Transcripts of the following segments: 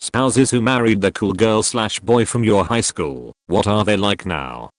Spouses who married the cool girl / boy from your high school, what are they like now?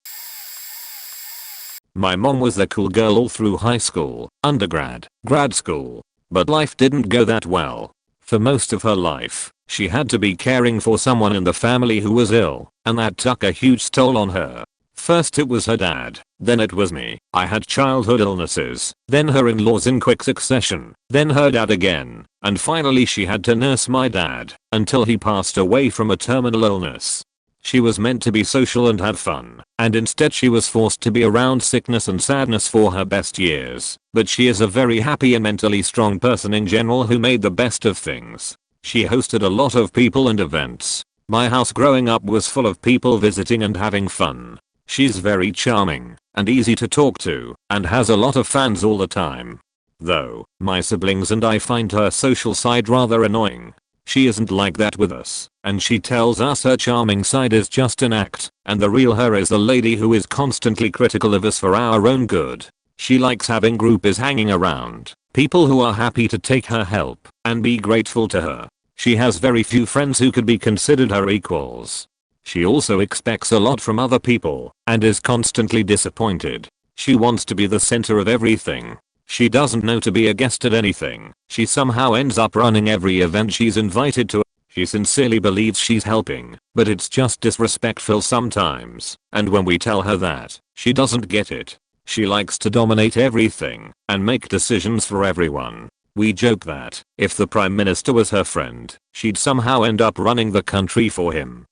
My mom was the cool girl all through high school, undergrad, grad school. But life didn't go that well. For most of her life, she had to be caring for someone in the family who was ill, and that took a huge toll on her. First it was her dad, then it was me. I had childhood illnesses, then her in-laws in quick succession, then her dad again, and finally she had to nurse my dad until he passed away from a terminal illness. She was meant to be social and have fun, and instead she was forced to be around sickness and sadness for her best years. But she is a very happy and mentally strong person in general who made the best of things. She hosted a lot of people and events. My house growing up was full of people visiting and having fun. She's very charming and easy to talk to and has a lot of fans all the time. Though, my siblings and I find her social side rather annoying. She isn't like that with us, and she tells us her charming side is just an act, and the real her is the lady who is constantly critical of us for our own good. She likes having groupies hanging around, people who are happy to take her help and be grateful to her. She has very few friends who could be considered her equals. She also expects a lot from other people and is constantly disappointed. She wants to be the center of everything. She doesn't know to be a guest at anything. She somehow ends up running every event she's invited to. She sincerely believes she's helping, but it's just disrespectful sometimes. And when we tell her that, she doesn't get it. She likes to dominate everything and make decisions for everyone. We joke that if the Prime Minister was her friend, she'd somehow end up running the country for him.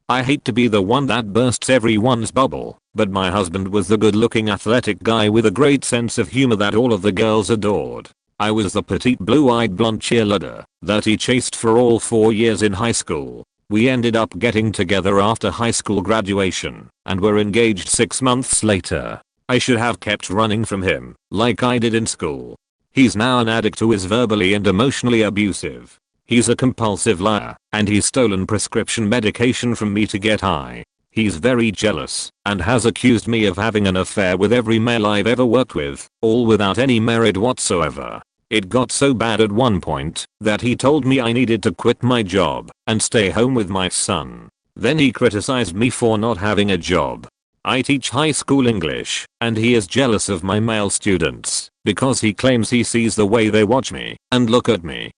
I hate to be the one that bursts everyone's bubble, but my husband was the good-looking athletic guy with a great sense of humor that all of the girls adored. I was the petite blue-eyed blonde cheerleader that he chased for all 4 years in high school. We ended up getting together after high school graduation and were engaged 6 months later. I should have kept running from him like I did in school. He's now an addict who is verbally and emotionally abusive. He's a compulsive liar, and he's stolen prescription medication from me to get high. He's very jealous and has accused me of having an affair with every male I've ever worked with, all without any merit whatsoever. It got so bad at one point that he told me I needed to quit my job and stay home with my son. Then he criticized me for not having a job. I teach high school English, and he is jealous of my male students because he claims he sees the way they watch me and look at me.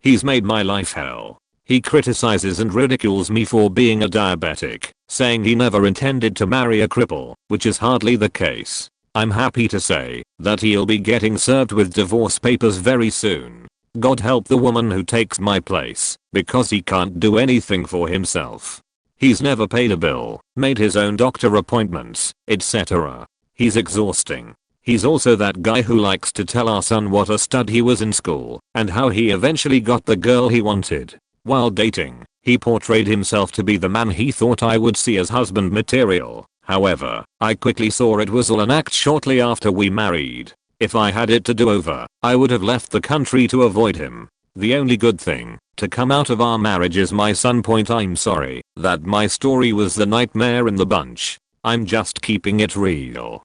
He's made my life hell. He criticizes and ridicules me for being a diabetic, saying he never intended to marry a cripple, which is hardly the case. I'm happy to say that he'll be getting served with divorce papers very soon. God help the woman who takes my place, because he can't do anything for himself. He's never paid a bill, made his own doctor appointments, etc. He's exhausting. He's also that guy who likes to tell our son what a stud he was in school and how he eventually got the girl he wanted. While dating, he portrayed himself to be the man he thought I would see as husband material. However, I quickly saw it was all an act shortly after we married. If I had it to do over, I would have left the country to avoid him. The only good thing to come out of our marriage is my son. I'm sorry that my story was the nightmare in the bunch. I'm just keeping it real.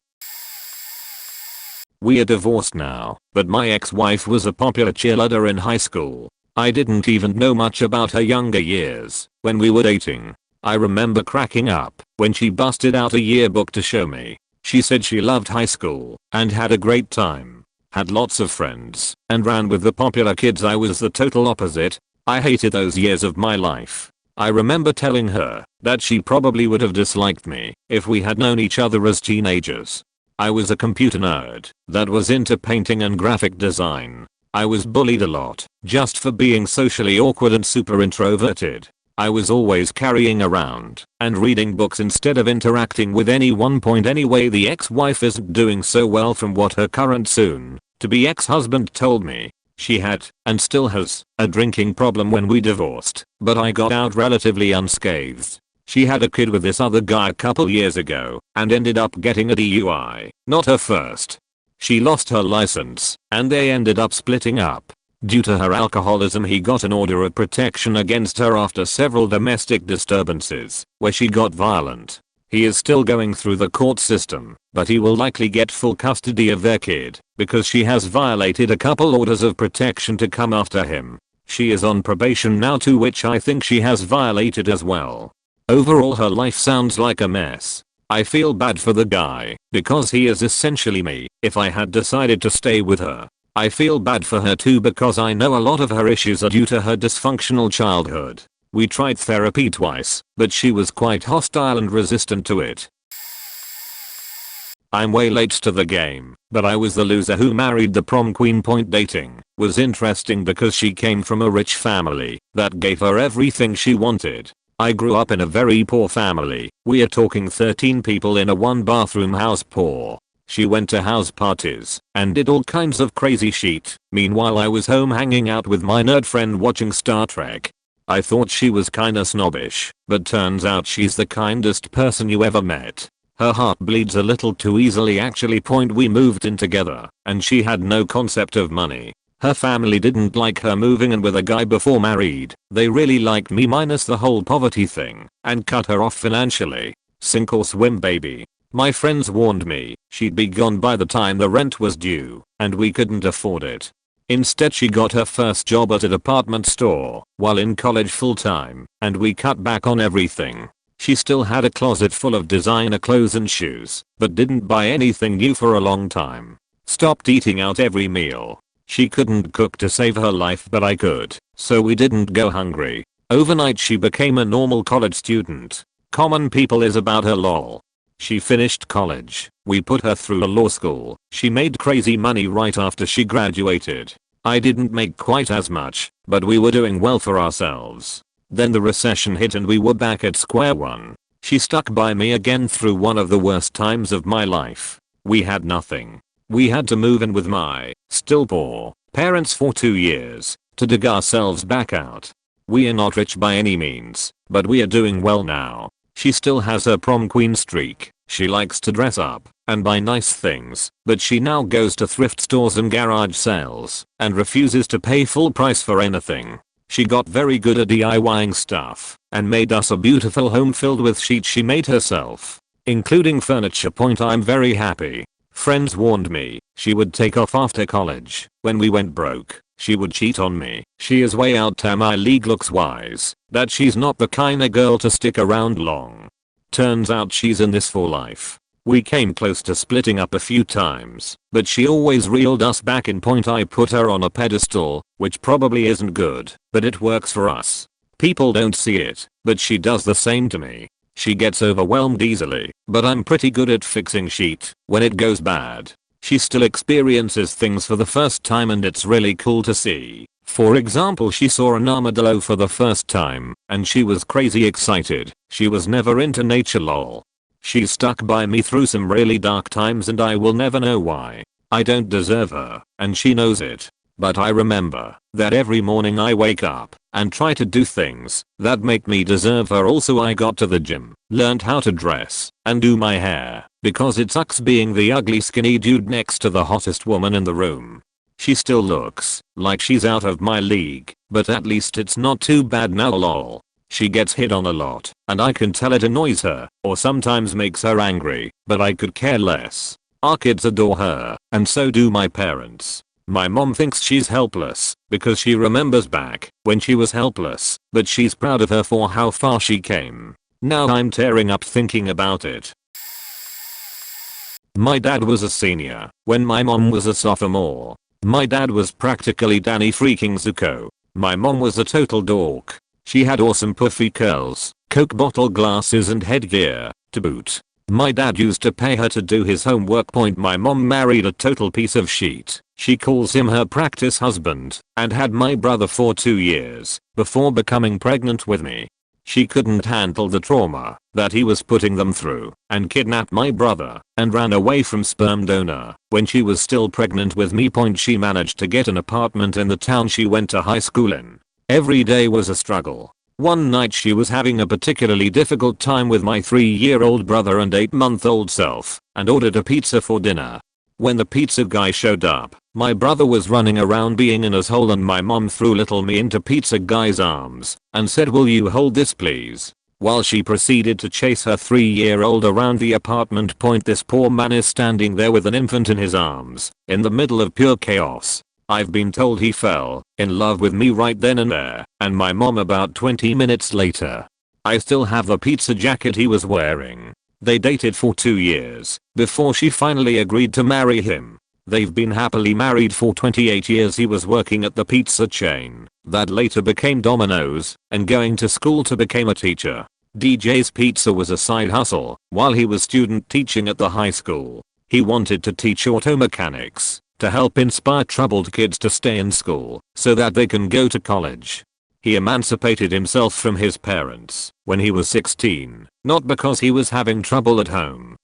We are divorced now, but my ex-wife was a popular cheerleader in high school. I didn't even know much about her younger years when we were dating. I remember cracking up when she busted out a yearbook to show me. She said she loved high school and had a great time, had lots of friends, and ran with the popular kids. I was the total opposite. I hated those years of my life. I remember telling her that she probably would have disliked me if we had known each other as teenagers. I was a computer nerd that was into painting and graphic design. I was bullied a lot just for being socially awkward and super introverted. I was always carrying around and reading books instead of interacting with anyone. Anyway, the ex-wife isn't doing so well from what her current soon-to-be ex-husband told me. She had, and still has, a drinking problem when we divorced, but I got out relatively unscathed. She had a kid with this other guy a couple years ago and ended up getting a DUI, not her first. She lost her license and they ended up splitting up. Due to her alcoholism, he got an order of protection against her after several domestic disturbances where she got violent. He is still going through the court system, but he will likely get full custody of their kid because she has violated a couple orders of protection to come after him. She is on probation now too, which I think she has violated as well. Overall her life sounds like a mess. I feel bad for the guy because he is essentially me if I had decided to stay with her. I feel bad for her too because I know a lot of her issues are due to her dysfunctional childhood. We tried therapy twice, but she was quite hostile and resistant to it. I'm way late to the game, but I was the loser who married the prom queen. Point dating was interesting because she came from a rich family that gave her everything she wanted. I grew up in a very poor family. We are talking 13 people in a 1-bathroom house. Poor. She went to house parties and did all kinds of crazy shit. Meanwhile I was home hanging out with my nerd friend watching Star Trek. I thought she was kinda snobbish, but turns out she's the kindest person you ever met. Her heart bleeds a little too easily actually. Point we moved in together and she had no concept of money. Her family didn't like her moving in with a guy before married. They really liked me minus the whole poverty thing and cut her off financially. Sink or swim baby. My friends warned me she'd be gone by the time the rent was due and we couldn't afford it. Instead she got her first job at a department store while in college full time and we cut back on everything. She still had a closet full of designer clothes and shoes but didn't buy anything new for a long time. Stopped eating out every meal. She couldn't cook to save her life but I could, so we didn't go hungry. Overnight she became a normal college student. Common people is about her lol. She finished college. We put her through a law school. She made crazy money right after she graduated. I didn't make quite as much, but we were doing well for ourselves. Then the recession hit and we were back at square one. She stuck by me again through one of the worst times of my life. We had nothing. We had to move in with my, still poor, parents for 2 years to dig ourselves back out. We are not rich by any means, but we are doing well now. She still has her prom queen streak. She likes to dress up and buy nice things, but she now goes to thrift stores and garage sales and refuses to pay full price for anything. She got very good at DIYing stuff and made us a beautiful home filled with sheets she made herself, including furniture. Point I'm very happy. Friends warned me she would take off after college. When we went broke, she would cheat on me. She is way out my league looks wise. That she's not the kinda girl to stick around long. Turns out she's in this for life. We came close to splitting up a few times, but she always reeled us back in. Point I put her on a pedestal, which probably isn't good, but it works for us. People don't see it, but she does the same to me. She gets overwhelmed easily, but I'm pretty good at fixing shit when it goes bad. She still experiences things for the first time and it's really cool to see. For example, she saw an armadillo for the first time and she was crazy excited. She was never into nature lol. She stuck by me through some really dark times and I will never know why. I don't deserve her and she knows it. But I remember that every morning I wake up and try to do things that make me deserve her. Also I got to the gym, learned how to dress and do my hair because it sucks being the ugly skinny dude next to the hottest woman in the room. She still looks like she's out of my league, but at least it's not too bad now lol. She gets hit on a lot and I can tell it annoys her or sometimes makes her angry, but I could care less. Our kids adore her and so do my parents. My mom thinks she's helpless because she remembers back when she was helpless, but she's proud of her for how far she came. Now I'm tearing up thinking about it. My dad was a senior when my mom was a sophomore. My dad was practically Danny freaking Zuko. My mom was a total dork. She had awesome puffy curls, Coke bottle glasses and headgear to boot. My dad used to pay her to do his homework. Point my mom married a total piece of shit. She calls him her practice husband and had my brother for 2 years before becoming pregnant with me. She couldn't handle the trauma that he was putting them through and kidnapped my brother and ran away from sperm donor when she was still pregnant with me. Point she managed to get an apartment in the town she went to high school in. Every day was a struggle. One night she was having a particularly difficult time with my 3-year-old brother and 8-month-old self and ordered a pizza for dinner. When the pizza guy showed up, my brother was running around being an asshole and my mom threw little me into pizza guy's arms and said, "Will you hold this please?" While she proceeded to chase her 3-year-old around the apartment. Point this poor man is standing there with an infant in his arms in the middle of pure chaos. I've been told he fell in love with me right then and there, and my mom about 20 minutes later. I still have the pizza jacket he was wearing. They dated for 2 years before she finally agreed to marry him. They've been happily married for 28 years. He was working at the pizza chain that later became Domino's and going to school to become a teacher. DJ's Pizza was a side hustle while he was student teaching at the high school. He wanted to teach auto mechanics to help inspire troubled kids to stay in school so that they can go to college. He emancipated himself from his parents when he was 16, not because he was having trouble at home,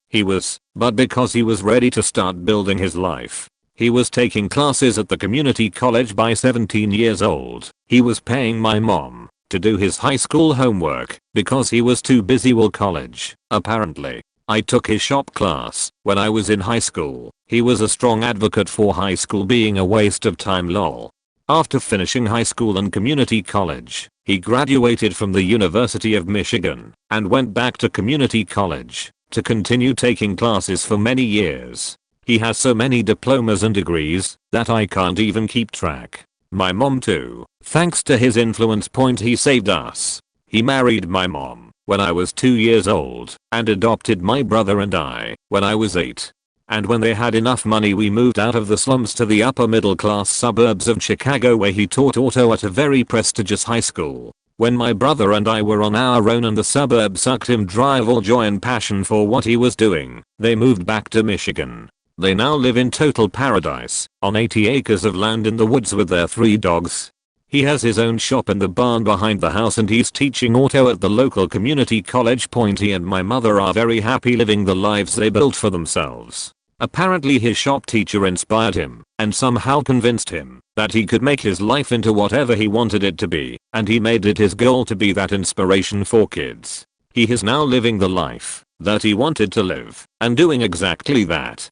but because he was ready to start building his life. He was taking classes at the community college by 17 years old. He was paying my mom to do his high school homework because he was too busy with college, apparently. I took his shop class when I was in high school. He was a strong advocate for high school being a waste of time lol. After finishing high school and community college, he graduated from the University of Michigan and went back to community college to continue taking classes for many years. He has so many diplomas and degrees that I can't even keep track. My mom too. Thanks to his influence point he saved us. He married my mom when I was 2 years old and adopted my brother and I when I was 8. And when they had enough money we moved out of the slums to the upper middle class suburbs of Chicago where he taught auto at a very prestigious high school. When my brother and I were on our own and the suburb sucked him dry of all joy and passion for what he was doing, they moved back to Michigan. They now live in total paradise on 80 acres of land in the woods with their 3 dogs. He has his own shop in the barn behind the house and he's teaching auto at the local community college. He and my mother are very happy living the lives they built for themselves. Apparently his shop teacher inspired him and somehow convinced him that he could make his life into whatever he wanted it to be, and he made it his goal to be that inspiration for kids. He is now living the life that he wanted to live and doing exactly that.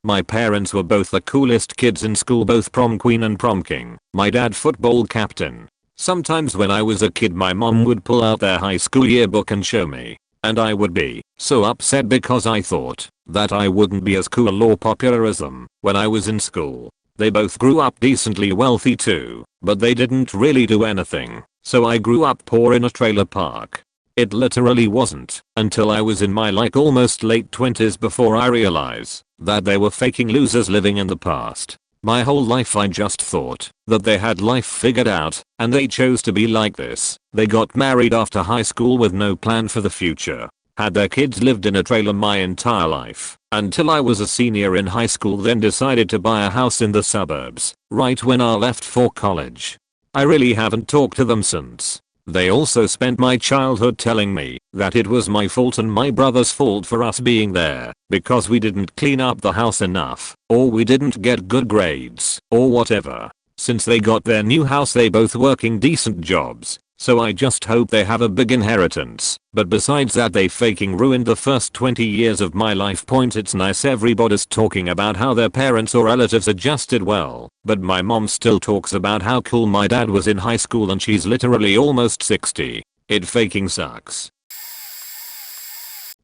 My parents were both the coolest kids in school, both prom queen and prom king. My dad football captain. Sometimes when I was a kid my mom would pull out their high school yearbook and show me, and I would be so upset because I thought that I wouldn't be as cool or popular as them when I was in school. They both grew up decently wealthy too, but they didn't really do anything, so I grew up poor in a trailer park. It literally wasn't until I was in my almost late 20s before I realized that they were faking losers living in the past. My whole life I just thought that they had life figured out and they chose to be like this. They got married after high school with no plan for the future. Had their kids lived in a trailer my entire life until I was a senior in high school, then decided to buy a house in the suburbs right when I left for college. I really haven't talked to them since. They also spent my childhood telling me that it was my fault and my brother's fault for us being there because we didn't clean up the house enough, or we didn't get good grades, or whatever. Since they got their new house they both working decent jobs, so I just hope they have a big inheritance. But besides that they faking ruined the first 20 years of my life. It's nice everybody's talking about how their parents or relatives adjusted well, but my mom still talks about how cool my dad was in high school and she's literally almost 60. It faking sucks.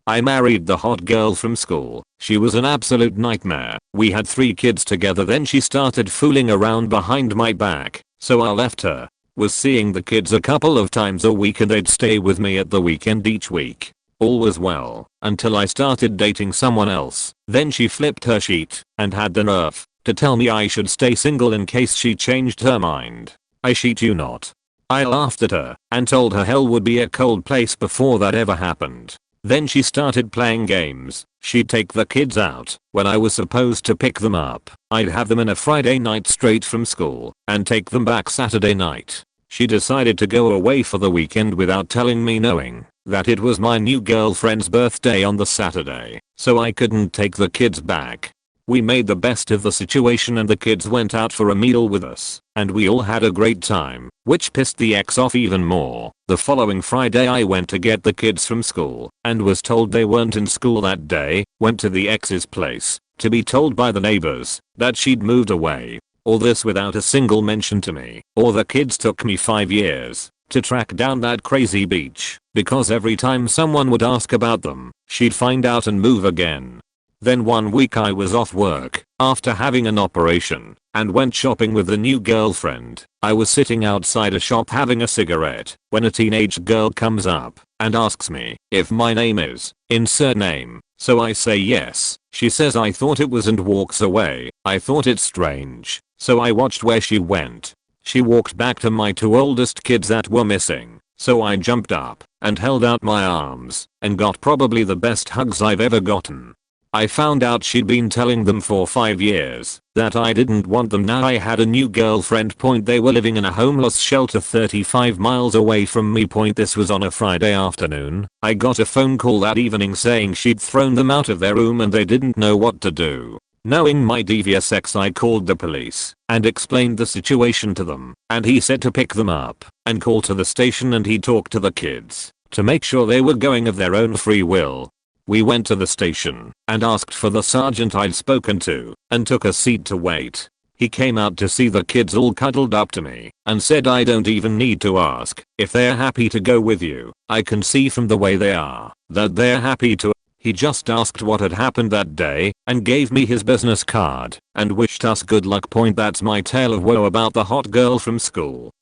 I married the hot girl from school. She was an absolute nightmare. We had 3 kids together, then she started fooling around behind my back, so I left her. Was seeing the kids a couple of times a week and they'd stay with me at the weekend each week. All was well until I started dating someone else. Then she flipped her sheet and had the nerve to tell me I should stay single in case she changed her mind. I shit you not. I laughed at her and told her hell would be a cold place before that ever happened. Then she started playing games. She'd take the kids out when I was supposed to pick them up. I'd have them in a Friday night straight from school and take them back Saturday night. She decided to go away for the weekend without telling me, knowing that it was my new girlfriend's birthday on the Saturday, so I couldn't take the kids back. We made the best of the situation and the kids went out for a meal with us, and we all had a great time, which pissed the ex off even more. The following Friday I went to get the kids from school and was told they weren't in school that day. Went to the ex's place to be told by the neighbors that she'd moved away. All this without a single mention to me or the kids. Took me 5 years to track down that crazy bitch because every time someone would ask about them, she'd find out and move again. Then one week I was off work after having an operation and went shopping with the new girlfriend. I was sitting outside a shop having a cigarette when a teenage girl comes up and asks me if my name is insert name. So I say yes. She says I thought it was and walks away. I thought it strange, so I watched where she went. She walked back to my two oldest kids that were missing. So I jumped up and held out my arms and got probably the best hugs I've ever gotten. I found out she'd been telling them for 5 years that I didn't want them. Now I had a new girlfriend. They were living in a homeless shelter 35 miles away from me. This was on a Friday afternoon. I got a phone call that evening saying she'd thrown them out of their room and they didn't know what to do. Knowing my devious ex, I called the police and explained the situation to them, and he said to pick them up and call to the station, and he talked to the kids to make sure they were going of their own free will. We went to the station and asked for the sergeant I'd spoken to and took a seat to wait. He came out to see the kids all cuddled up to me and said I don't even need to ask if they're happy to go with you. I can see from the way they are that they're happy to. He just asked what had happened that day and gave me his business card and wished us good luck. That's my tale of woe about the hot girl from school.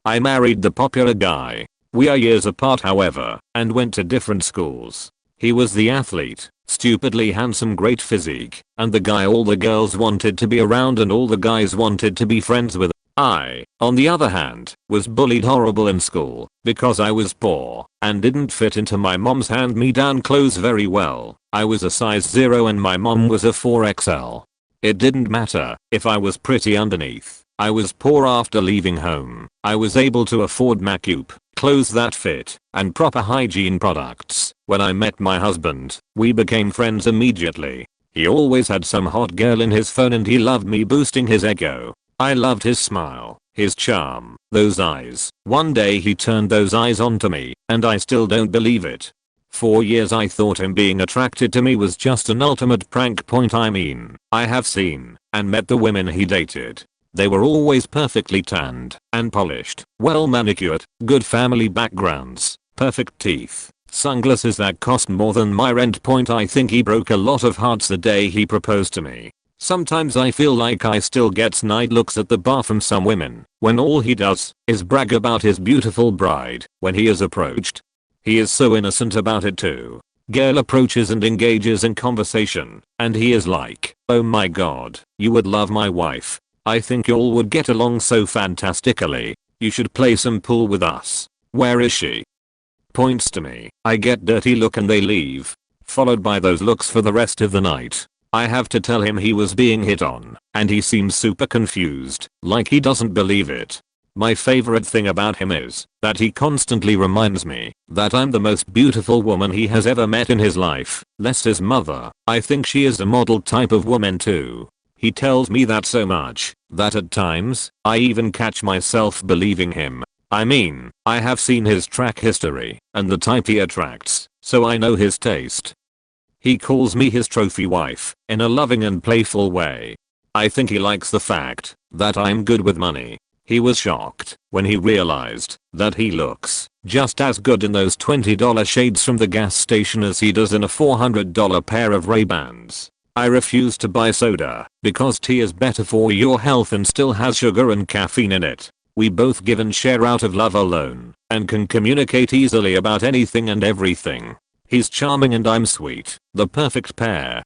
I married the popular guy. We are years apart however, and went to different schools. He was the athlete, stupidly handsome, great physique, and the guy all the girls wanted to be around and all the guys wanted to be friends with. I, on the other hand, was bullied horrible in school because I was poor and didn't fit into my mom's hand-me-down clothes very well. I was a size 0 and my mom was a 4XL. It didn't matter if I was pretty underneath. I was poor. After leaving home, I was able to afford Macup, clothes that fit, and proper hygiene products. When I met my husband, we became friends immediately. He always had some hot girl in his phone and he loved me boosting his ego. I loved his smile, his charm, those eyes. One day he turned those eyes onto me, and I still don't believe it. For years I thought him being attracted to me was just an ultimate prank. I mean, I have seen and met the women he dated. They were always perfectly tanned and polished, well manicured, good family backgrounds, perfect teeth, sunglasses that cost more than my rent. I think he broke a lot of hearts the day he proposed to me. Sometimes I feel like I still get snide looks at the bar from some women when all he does is brag about his beautiful bride when he is approached. He is so innocent about it too. Girl approaches and engages in conversation, and he is like, "Oh my god, you would love my wife. I think y'all would get along so fantastically. You should play some pool with us. Where is she?" Points to me. I get dirty look and they leave, followed by those looks for the rest of the night. I have to tell him he was being hit on, and he seems super confused, like he doesn't believe it. My favorite thing about him is that he constantly reminds me that I'm the most beautiful woman he has ever met in his life. Lest his mother, I think she is a model type of woman too. He tells me that so much that at times I even catch myself believing him. I mean, I have seen his track history and the type he attracts, so I know his taste. He calls me his trophy wife in a loving and playful way. I think he likes the fact that I'm good with money. He was shocked when he realized that he looks just as good in those $20 shades from the gas station as he does in a $400 pair of Ray-Bans. I refuse to buy soda because tea is better for your health and still has sugar and caffeine in it. We both give and share out of love alone and can communicate easily about anything and everything. He's charming and I'm sweet, the perfect pair.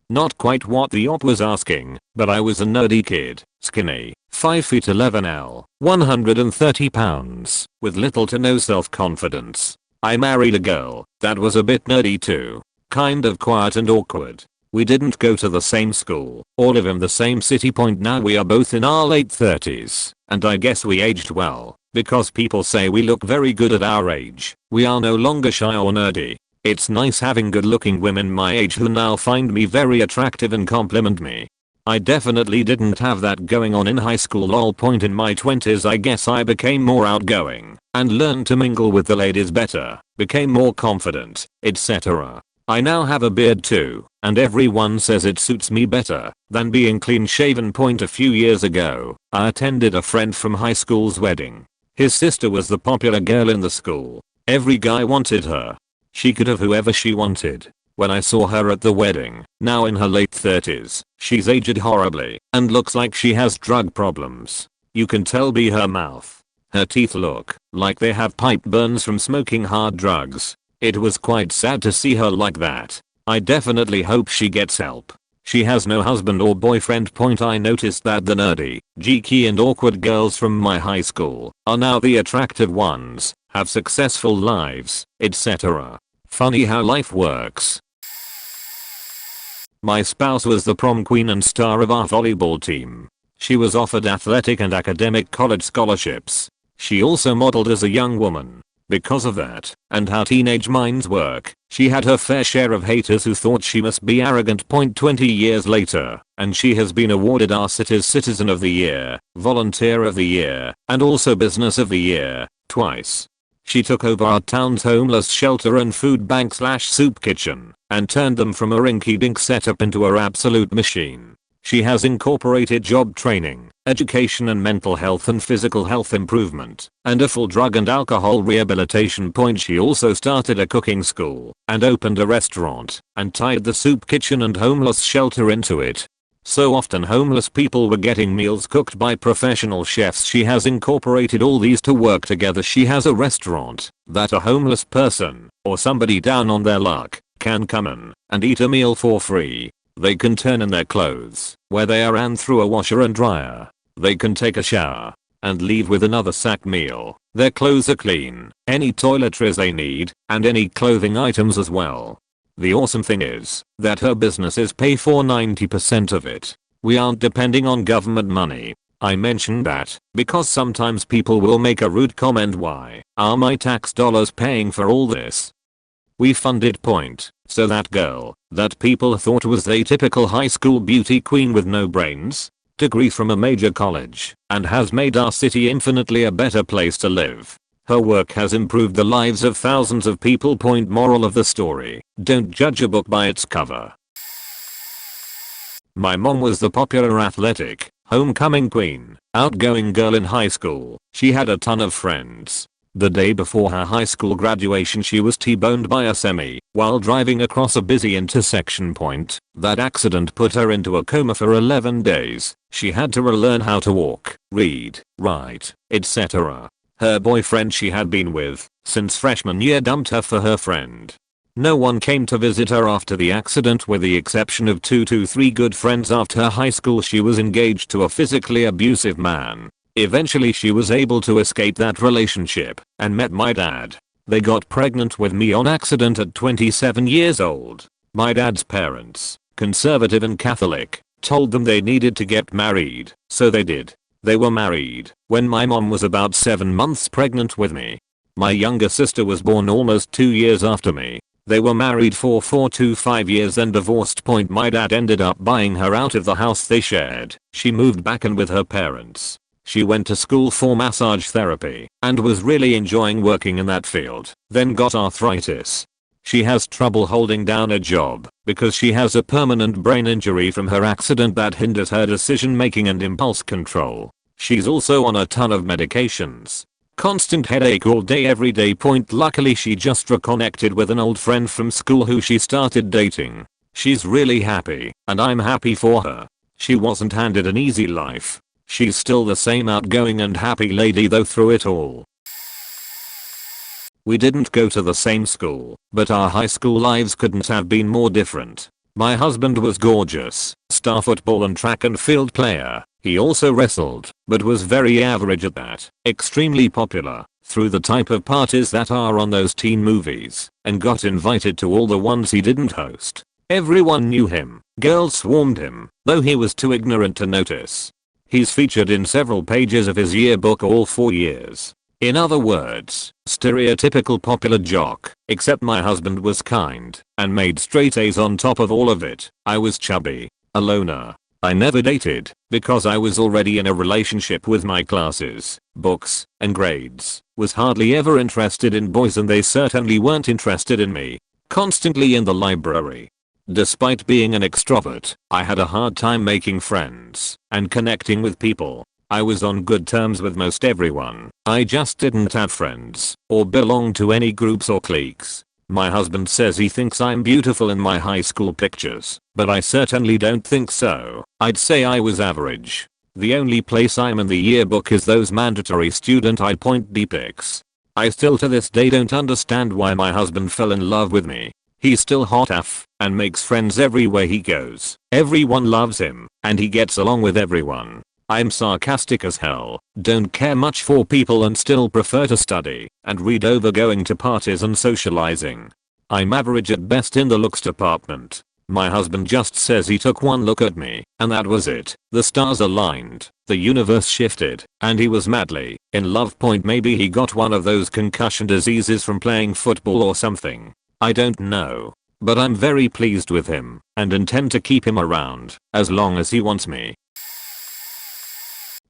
Not quite what the op was asking, but I was a nerdy kid, skinny, 5 feet 11L, 130 pounds, with little to no self-confidence. I married a girl that was a bit nerdy too, kind of quiet and awkward. We didn't go to the same school or live in the same city. Now we are both in our late 30s, and I guess we aged well. Because people say we look very good at our age, we are no longer shy or nerdy. It's nice having good looking women my age who now find me very attractive and compliment me. I definitely didn't have that going on in high school. In my 20s I guess I became more outgoing and learned to mingle with the ladies better, became more confident, etc. I now have a beard too, and everyone says it suits me better than being clean shaven. A few years ago, I attended a friend from high school's wedding. His sister was the popular girl in the school. Every guy wanted her. She could have whoever she wanted. When I saw her at the wedding, now in her late 30s, she's aged horribly and looks like she has drug problems. You can tell by her mouth. Her teeth look like they have pipe burns from smoking hard drugs. It was quite sad to see her like that. I definitely hope she gets help. She has no husband or boyfriend. I noticed that the nerdy, geeky and awkward girls from my high school are now the attractive ones, have successful lives, etc. Funny how life works. My spouse was the prom queen and star of our volleyball team. She was offered athletic and academic college scholarships. She also modeled as a young woman. Because of that, and how teenage minds work, she had her fair share of haters who thought she must be arrogant. 20 years later, and she has been awarded our city's Citizen of the Year, Volunteer of the Year, and also Business of the Year, twice. She took over our town's homeless shelter and food bank / soup kitchen, and turned them from a rinky-dink setup into a absolute machine. She has incorporated job training, education and mental health and physical health improvement, and a full drug and alcohol rehabilitation. She also started a cooking school, and opened a restaurant, and tied the soup kitchen and homeless shelter into it. So often homeless people were getting meals cooked by professional chefs. She has incorporated all these to work together. She has a restaurant that a homeless person, or somebody down on their luck, can come in and eat a meal for free. They can turn in their clothes, where they are and through a washer and dryer. They can take a shower, and leave with another sack meal. Their clothes are clean, any toiletries they need, and any clothing items as well. The awesome thing is that her businesses pay for 90% of it. We aren't depending on government money. I mention that because sometimes people will make a rude comment, why are my tax dollars paying for all this? We funded Point, so that girl that people thought was a typical high school beauty queen with no brains, degree from a major college, and has made our city infinitely a better place to live. Her work has improved the lives of thousands of people. Moral of the story: don't judge a book by its cover. My mom was the popular athletic, homecoming queen, outgoing girl in high school. She had a ton of friends. The day before her high school graduation, she was T-boned by a semi while driving across a busy intersection. That accident put her into a coma for 11 days. She had to relearn how to walk, read, write, etc. Her boyfriend she had been with since freshman year dumped her for her friend. No one came to visit her after the accident with the exception of 2 to 3 good friends. After high school she was engaged to a physically abusive man. Eventually she was able to escape that relationship and met my dad. They got pregnant with me on accident at 27 years old. My dad's parents, conservative and Catholic, told them they needed to get married, so they did. They were married when my mom was about 7 months pregnant with me. My younger sister was born almost 2 years after me. They were married for 4 to 5 years then divorced. My dad ended up buying her out of the house they shared. She moved back in with her parents. She went to school for massage therapy and was really enjoying working in that field, then got arthritis. She has trouble holding down a job because she has a permanent brain injury from her accident that hinders her decision making and impulse control. She's also on a ton of medications. Constant headache all day every day. Luckily she just reconnected with an old friend from school who she started dating. She's really happy and I'm happy for her. She wasn't handed an easy life. She's still the same outgoing and happy lady though through it all. We didn't go to the same school, but our high school lives couldn't have been more different. My husband was gorgeous, star football and track and field player. He also wrestled, but was very average at that. Extremely popular, through the type of parties that are on those teen movies, and got invited to all the ones he didn't host. Everyone knew him, girls swarmed him, though he was too ignorant to notice. He's featured in several pages of his yearbook all 4 years. In other words, stereotypical popular jock, except my husband was kind and made straight A's on top of all of it. I was chubby, a loner. I never dated because I was already in a relationship with my classes, books, and grades. Was hardly ever interested in boys and they certainly weren't interested in me. Constantly in the library. Despite being an extrovert, I had a hard time making friends and connecting with people. I was on good terms with most everyone. I just didn't have friends or belong to any groups or cliques. My husband says he thinks I'm beautiful in my high school pictures, but I certainly don't think so. I'd say I was average. The only place I'm in the yearbook is those mandatory student ID pics. I still to this day don't understand why my husband fell in love with me. He's still hot AF and makes friends everywhere he goes. Everyone loves him and he gets along with everyone. I'm sarcastic as hell, don't care much for people and still prefer to study and read over going to parties and socializing. I'm average at best in the looks department. My husband just says he took one look at me and that was it. The stars aligned, the universe shifted, and he was madly in love. Maybe he got one of those concussion diseases from playing football or something. I don't know. But I'm very pleased with him and intend to keep him around as long as he wants me.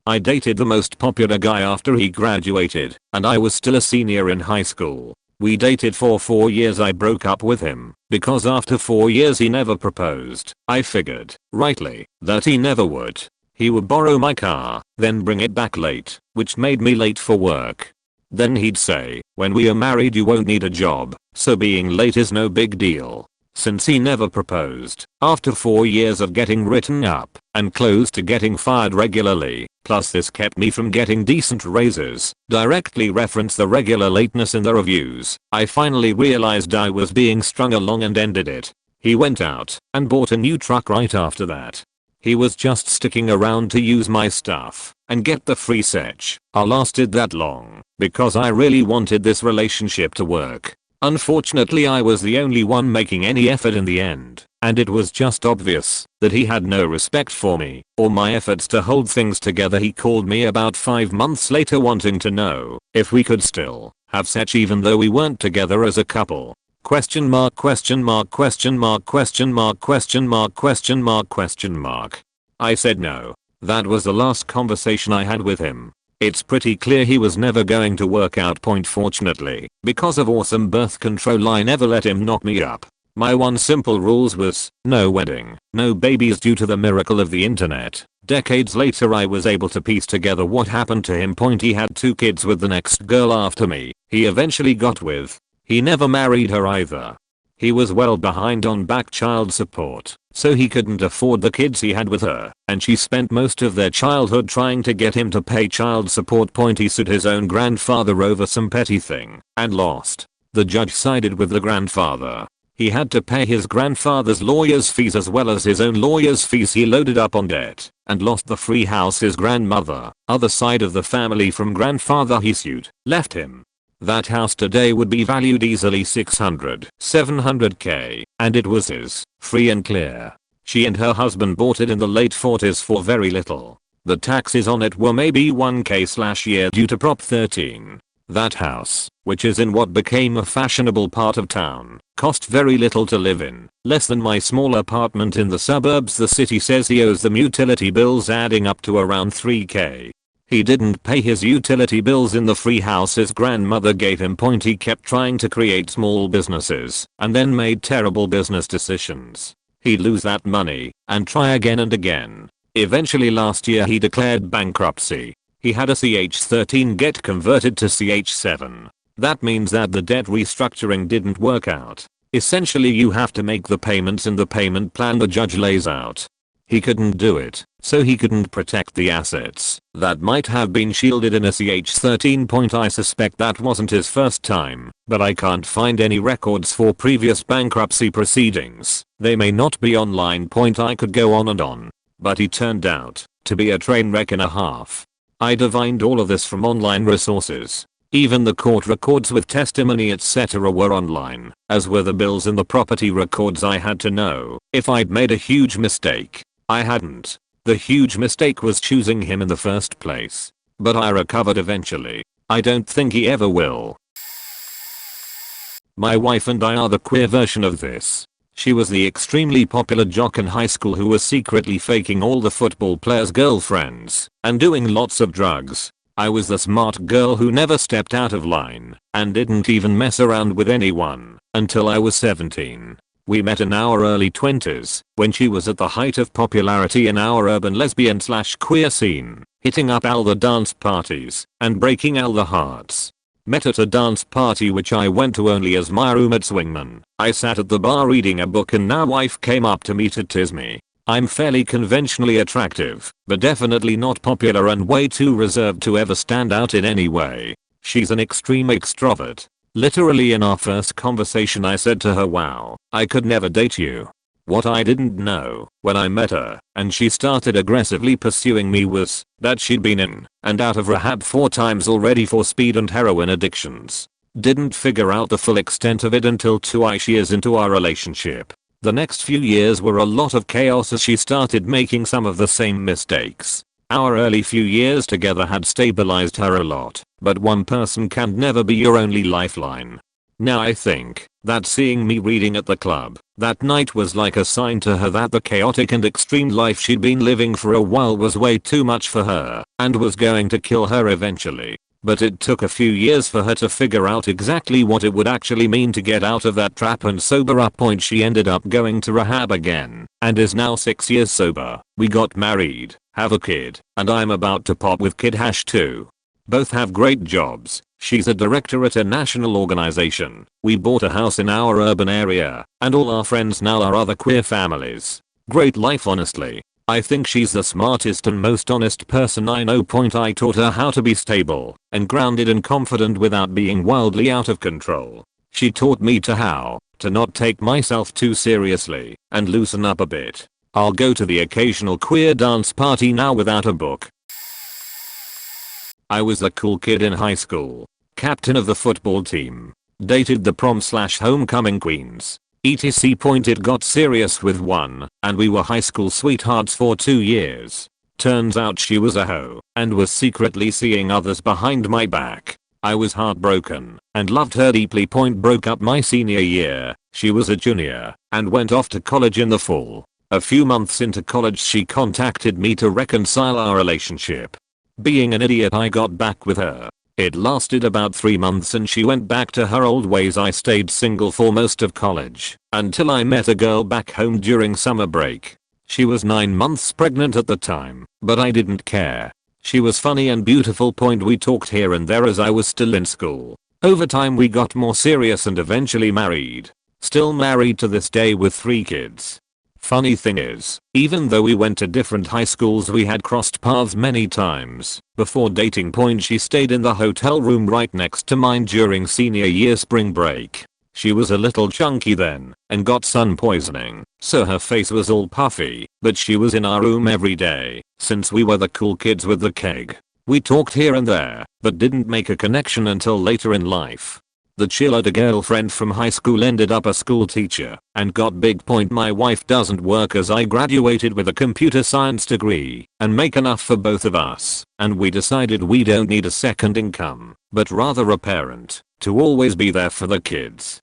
I dated the most popular guy after he graduated and I was still a senior in high school. We dated for 4 years. I broke up with him because after 4 years he never proposed. I figured, rightly, that he never would. He would borrow my car, then bring it back late, which made me late for work. Then he'd say, when we are married you won't need a job, so being late is no big deal. Since he never proposed, after 4 years of getting written up and close to getting fired regularly, plus this kept me from getting decent raises, directly reference the regular lateness in the reviews, I finally realized I was being strung along and ended it. He went out and bought a new truck right after that. He was just sticking around to use my stuff and get the free setch. I lasted that long because I really wanted this relationship to work. Unfortunately I was the only one making any effort in the end, and it was just obvious that he had no respect for me or my efforts to hold things together. He called me about 5 months later wanting to know if we could still have sex even though we weren't together as a couple. Question mark, question mark, question mark, question mark, question mark, question mark, question mark. I said no. That was the last conversation I had with him. It's pretty clear he was never going to work out. Fortunately, because of awesome birth control I never let him knock me up. My one simple rules was, no wedding, no babies. Due to the miracle of the internet, decades later I was able to piece together what happened to him. He had 2 kids with the next girl after me he eventually got with. He never married her either. He was well behind on back child support, so he couldn't afford the kids he had with her, and she spent most of their childhood trying to get him to pay child support. He sued his own grandfather over some petty thing and lost. The judge sided with the grandfather. He had to pay his grandfather's lawyer's fees as well as his own lawyer's fees. He loaded up on debt and lost the free house his grandmother, other side of the family from grandfather he sued, left him. That house today would be valued easily 600, 700k, and it was his, free and clear. She and her husband bought it in the late 40s for very little. The taxes on it were maybe 1k/year due to Prop 13. That house, which is in what became a fashionable part of town, cost very little to live in, less than my small apartment in the suburbs. The city says he owes them utility bills adding up to around 3k. He didn't pay his utility bills in the free house his grandmother gave him. He kept trying to create small businesses and then made terrible business decisions. He'd lose that money and try again and again. Eventually last year he declared bankruptcy. He had a CH13 get converted to CH7. That means that the debt restructuring didn't work out. Essentially you have to make the payments in the payment plan the judge lays out. He couldn't do it, so he couldn't protect the assets that might have been shielded in a CH13. I suspect that wasn't his first time, but I can't find any records for previous bankruptcy proceedings. They may not be online. I could go on and on, but he turned out to be a train wreck and a half. I divined all of this from online resources. Even the court records with testimony etc. were online, as were the bills and the property records. I had to know if I'd made a huge mistake. I hadn't. The huge mistake was choosing him in the first place. But I recovered eventually. I don't think he ever will. My wife and I are the queer version of this. She was the extremely popular jock in high school who was secretly faking all the football players' girlfriends and doing lots of drugs. I was the smart girl who never stepped out of line and didn't even mess around with anyone until I was 17. We met in our early 20s when she was at the height of popularity in our urban lesbian/queer scene, hitting up all the dance parties and breaking all the hearts. Met at a dance party which I went to only as my roommate's wingman. I sat at the bar reading a book and now wife came up to me to tease me. I'm fairly conventionally attractive, but definitely not popular and way too reserved to ever stand out in any way. She's an extreme extrovert. Literally in our first conversation I said to her, wow, I could never date you. What I didn't know, when I met her, and she started aggressively pursuing me, was that she'd been in and out of rehab 4 times already for speed and heroin addictions. Didn't figure out the full extent of it until 2 years into our relationship. The next few years were a lot of chaos as she started making some of the same mistakes. Our early few years together had stabilized her a lot, but one person can never be your only lifeline. Now I think that seeing me reading at the club that night was like a sign to her that the chaotic and extreme life she'd been living for a while was way too much for her and was going to kill her eventually. But it took a few years for her to figure out exactly what it would actually mean to get out of that trap and sober up. She ended up going to rehab again and is now 6 years sober. We got married, have a kid, and I'm about to pop with kid #2. Both have great jobs. She's a director at a national organization. We bought a house in our urban area, and all our friends now are other queer families. Great life honestly. I think she's the smartest and most honest person I know. I taught her how to be stable and grounded and confident without being wildly out of control. She taught me how to not take myself too seriously and loosen up a bit. I'll go to the occasional queer dance party now without a book. I was the cool kid in high school. Captain of the football team. Dated the prom/homecoming queens. etc. It got serious with one, and we were high school sweethearts for 2 years. Turns out she was a hoe, and was secretly seeing others behind my back. I was heartbroken, and loved her deeply. Broke up my senior year. She was a junior, and went off to college in the fall. A few months into college she contacted me to reconcile our relationship. Being an idiot I got back with her. It lasted about 3 months and she went back to her old ways. I stayed single for most of college until I met a girl back home during summer break. She was 9 months pregnant at the time, but I didn't care. She was funny and beautiful. We talked here and there as I was still in school. Over time we got more serious and eventually married. Still married to this day with 3 kids. Funny thing is, even though we went to different high schools we had crossed paths many times. Before dating. She stayed in the hotel room right next to mine during senior year spring break. She was a little chunky then and got sun poisoning, so her face was all puffy, but she was in our room every day since we were the cool kids with the keg. We talked here and there, but didn't make a connection until later in life. The cheerleader girlfriend from high school ended up a school teacher and got big. My wife doesn't work as I graduated with a computer science degree and make enough for both of us, and we decided we don't need a second income, but rather a parent to always be there for the kids.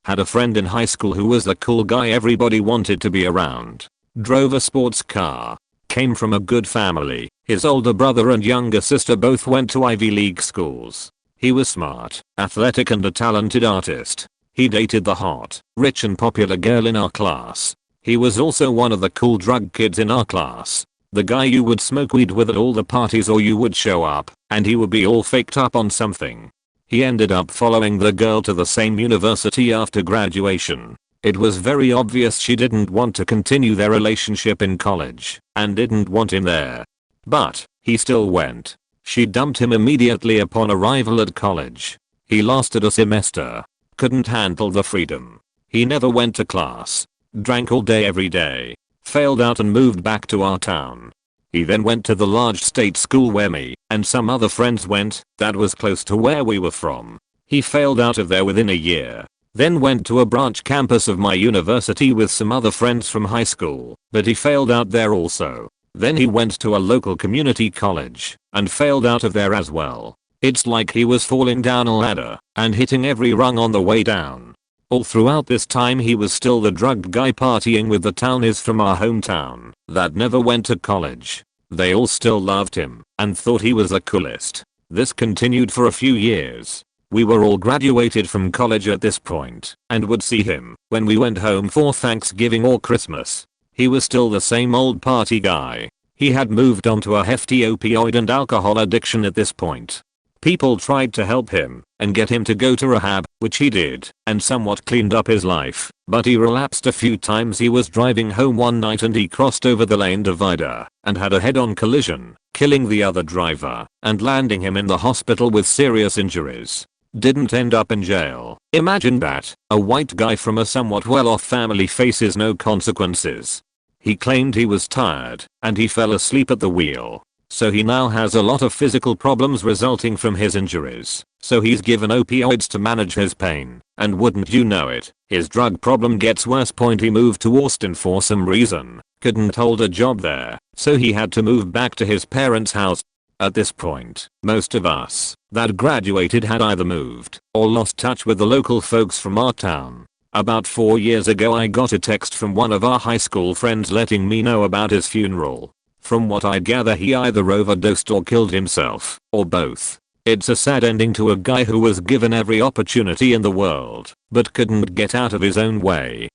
Had a friend in high school who was the cool guy everybody wanted to be around. Drove a sports car. Came from a good family. His older brother and younger sister both went to Ivy League schools. He was smart, athletic and a talented artist. He dated the hot, rich and popular girl in our class. He was also one of the cool drug kids in our class. The guy you would smoke weed with at all the parties, or you would show up and he would be all faked up on something. He ended up following the girl to the same university after graduation. It was very obvious she didn't want to continue their relationship in college and didn't want him there. But he still went. She dumped him immediately upon arrival at college. He lasted a semester. Couldn't handle the freedom. He never went to class. Drank all day every day. Failed out and moved back to our town. He then went to the large state school where me and some other friends went that was close to where we were from. He failed out of there within a year. Then went to a branch campus of my university with some other friends from high school, but he failed out there also. Then he went to a local community college and failed out of there as well. It's like he was falling down a ladder and hitting every rung on the way down. All throughout this time he was still the drugged guy partying with the townies from our hometown that never went to college. They all still loved him and thought he was the coolest. This continued for a few years. We were all graduated from college at this point and would see him when we went home for Thanksgiving or Christmas. He was still the same old party guy. He had moved on to a hefty opioid and alcohol addiction at this point. People tried to help him and get him to go to rehab, which he did, and somewhat cleaned up his life, but he relapsed a few times. He was driving home one night and he crossed over the lane divider and had a head-on collision, killing the other driver and landing him in the hospital with serious injuries. Didn't end up in jail. Imagine that, a white guy from a somewhat well-off family faces no consequences. He claimed he was tired and he fell asleep at the wheel. So he now has a lot of physical problems resulting from his injuries. So he's given opioids to manage his pain. And wouldn't you know it, his drug problem gets worse. He moved to Austin for some reason. Couldn't hold a job there. So he had to move back to his parents' house. At this point, most of us that graduated had either moved or lost touch with the local folks from our town. About 4 years ago I got a text from one of our high school friends letting me know about his funeral. From what I gather he either overdosed or killed himself, or both. It's a sad ending to a guy who was given every opportunity in the world, but couldn't get out of his own way.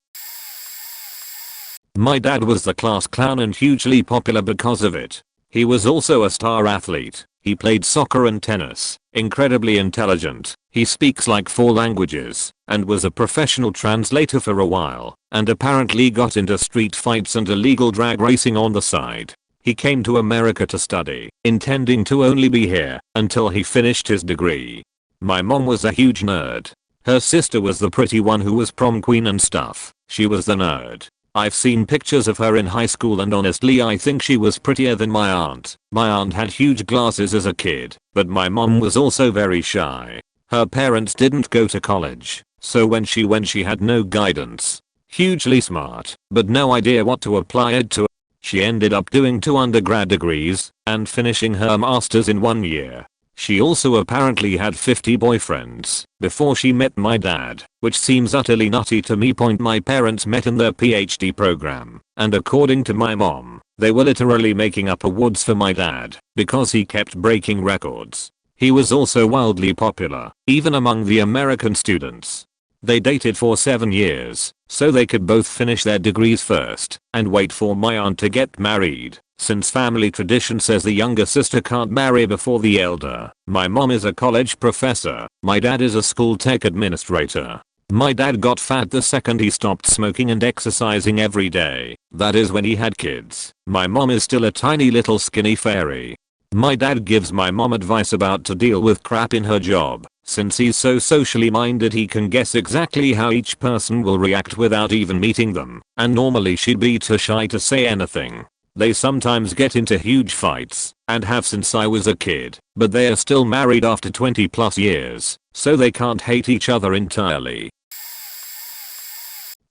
My dad was the class clown and hugely popular because of it. He was also a star athlete. He played soccer and tennis, incredibly intelligent. He speaks like 4 languages, and was a professional translator for a while, and apparently got into street fights and illegal drag racing on the side. He came to America to study, intending to only be here until he finished his degree. My mom was a huge nerd. Her sister was the pretty one who was prom queen and stuff. She was the nerd. I've seen pictures of her in high school and honestly I think she was prettier than my aunt. My aunt had huge glasses as a kid, but my mom was also very shy. Her parents didn't go to college, so when she went she had no guidance. Hugely smart, but no idea what to apply it to. She ended up doing 2 undergrad degrees and finishing her master's in 1 year. She also apparently had 50 boyfriends before she met my dad, which seems utterly nutty to me. My parents met in their PhD program, and according to my mom, they were literally making up awards for my dad because he kept breaking records. He was also wildly popular, even among the American students. They dated for 7 years, so they could both finish their degrees first and wait for my aunt to get married, since family tradition says the younger sister can't marry before the elder. My mom is a college professor. My dad is a school tech administrator. My dad got fat the second he stopped smoking and exercising every day. That is when he had kids. My mom is still a tiny little skinny fairy. My dad gives my mom advice about to deal with crap in her job. Since he's so socially minded he can guess exactly how each person will react without even meeting them, and normally she'd be too shy to say anything. They sometimes get into huge fights, and have since I was a kid, but they are still married after 20+ years, so they can't hate each other entirely.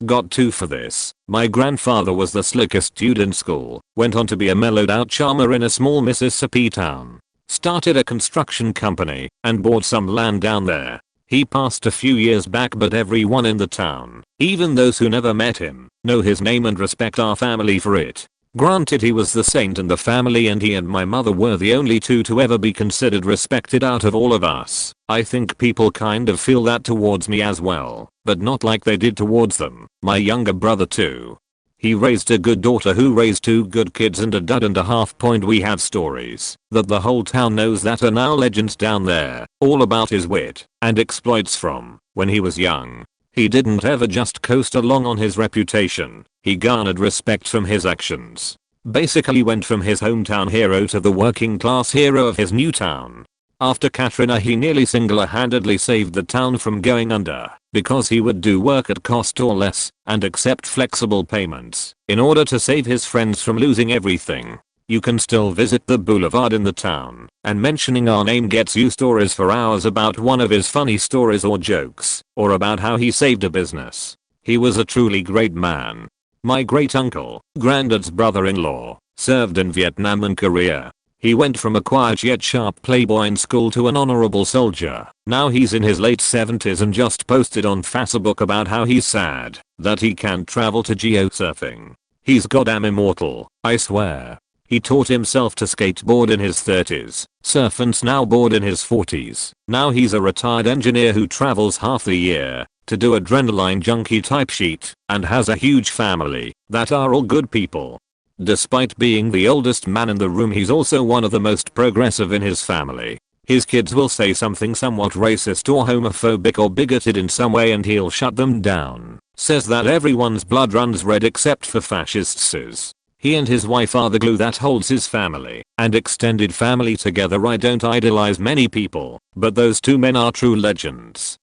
Got 2 for this. My grandfather was the slickest dude in school, went on to be a mellowed out charmer in a small Mississippi town. Started a construction company and bought some land down there. He passed a few years back but everyone in the town, even those who never met him, know his name and respect our family for it. Granted he was the saint in the family and he and my mother were the only 2 to ever be considered respected out of all of us. I think people kind of feel that towards me as well, but not like they did towards them. My younger brother too. He raised a good daughter who raised 2 good kids and a dud and a half. We have stories that the whole town knows that are now legends down there, all about his wit and exploits from when he was young. He didn't ever just coast along on his reputation. He garnered respect from his actions. Basically went from his hometown hero to the working class hero of his new town. After Katrina he nearly single-handedly saved the town from going under because he would do work at cost or less and accept flexible payments in order to save his friends from losing everything. You can still visit the boulevard in the town, and mentioning our name gets you stories for hours about one of his funny stories or jokes, or about how he saved a business. He was a truly great man. My great uncle, granddad's brother-in-law, served in Vietnam and Korea. He went from a quiet yet sharp playboy in school to an honorable soldier. Now he's in his late 70s and just posted on Facebook about how he's sad that he can't travel to geosurfing. He's goddamn immortal, I swear. He taught himself to skateboard in his 30s, surf and snowboard in his 40s. Now he's a retired engineer who travels half the year to do adrenaline junkie type shit and has a huge family that are all good people. Despite being the oldest man in the room, he's also one of the most progressive in his family. His kids will say something somewhat racist or homophobic or bigoted in some way and he'll shut them down. Says that everyone's blood runs red except for fascists. He and his wife are the glue that holds his family and extended family together. I don't idolize many people, but those two men are true legends.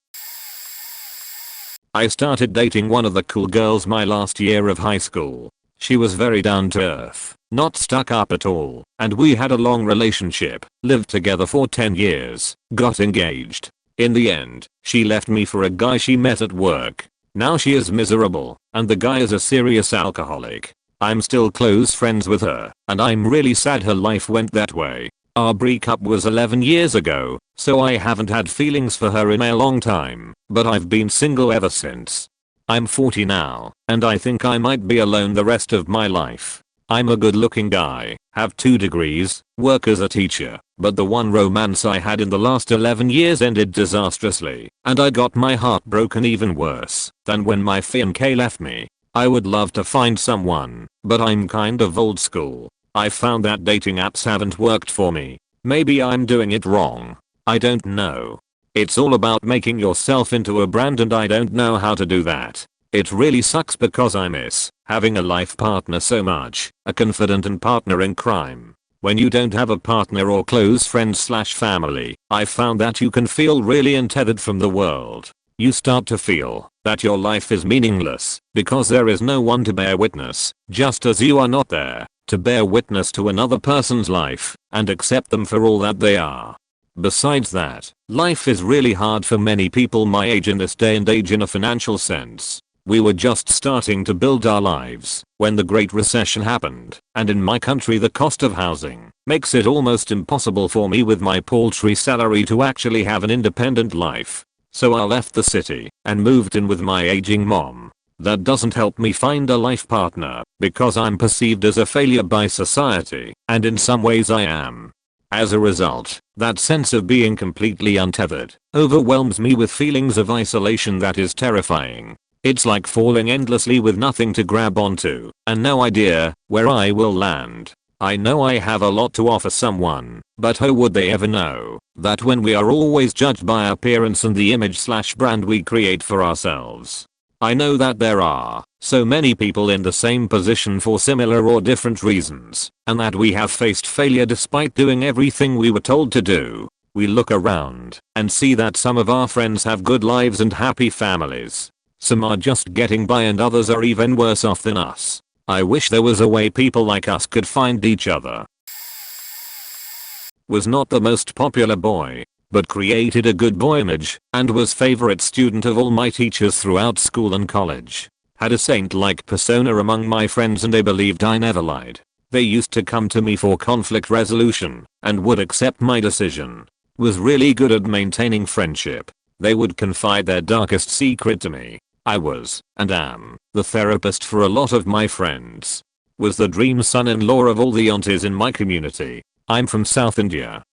I started dating one of the cool girls my last year of high school. She was very down to earth, not stuck up at all, and we had a long relationship, lived together for 10 years, got engaged. In the end, she left me for a guy she met at work. Now she is miserable, and the guy is a serious alcoholic. I'm still close friends with her, and I'm really sad her life went that way. Our breakup was 11 years ago, so I haven't had feelings for her in a long time, but I've been single ever since. I'm 40 now, and I think I might be alone the rest of my life. I'm a good looking guy, have 2 degrees, work as a teacher, but the one romance I had in the last 11 years ended disastrously, and I got my heart broken even worse than when my fiancé left me. I would love to find someone, but I'm kind of old school. I found that dating apps haven't worked for me. Maybe I'm doing it wrong. I don't know. It's all about making yourself into a brand and I don't know how to do that. It really sucks because I miss having a life partner so much, a confidant and partner in crime. When you don't have a partner or close friends/family, I found that you can feel really untethered from the world. You start to feel that your life is meaningless because there is no one to bear witness, just as you are not there to bear witness to another person's life and accept them for all that they are. Besides that, life is really hard for many people my age in this day and age in a financial sense. We were just starting to build our lives when the Great Recession happened, and in my country the cost of housing makes it almost impossible for me with my paltry salary to actually have an independent life. So I left the city and moved in with my aging mom. That doesn't help me find a life partner because I'm perceived as a failure by society, and in some ways I am. As a result, that sense of being completely untethered overwhelms me with feelings of isolation that is terrifying. It's like falling endlessly with nothing to grab onto and no idea where I will land. I know I have a lot to offer someone, but how would they ever know that when we are always judged by appearance and the image/brand we create for ourselves? I know that there are so many people in the same position for similar or different reasons, and that we have faced failure despite doing everything we were told to do. We look around and see that some of our friends have good lives and happy families. Some are just getting by and others are even worse off than us. I wish there was a way people like us could find each other. Was not the most popular boy, but created a good boy image and was favorite student of all my teachers throughout school and college. Had a saint-like persona among my friends and they believed I never lied. They used to come to me for conflict resolution and would accept my decision. Was really good at maintaining friendship. They would confide their darkest secret to me. I was, and am, the therapist for a lot of my friends. Was the dream son-in-law of all the aunties in my community. I'm from South India.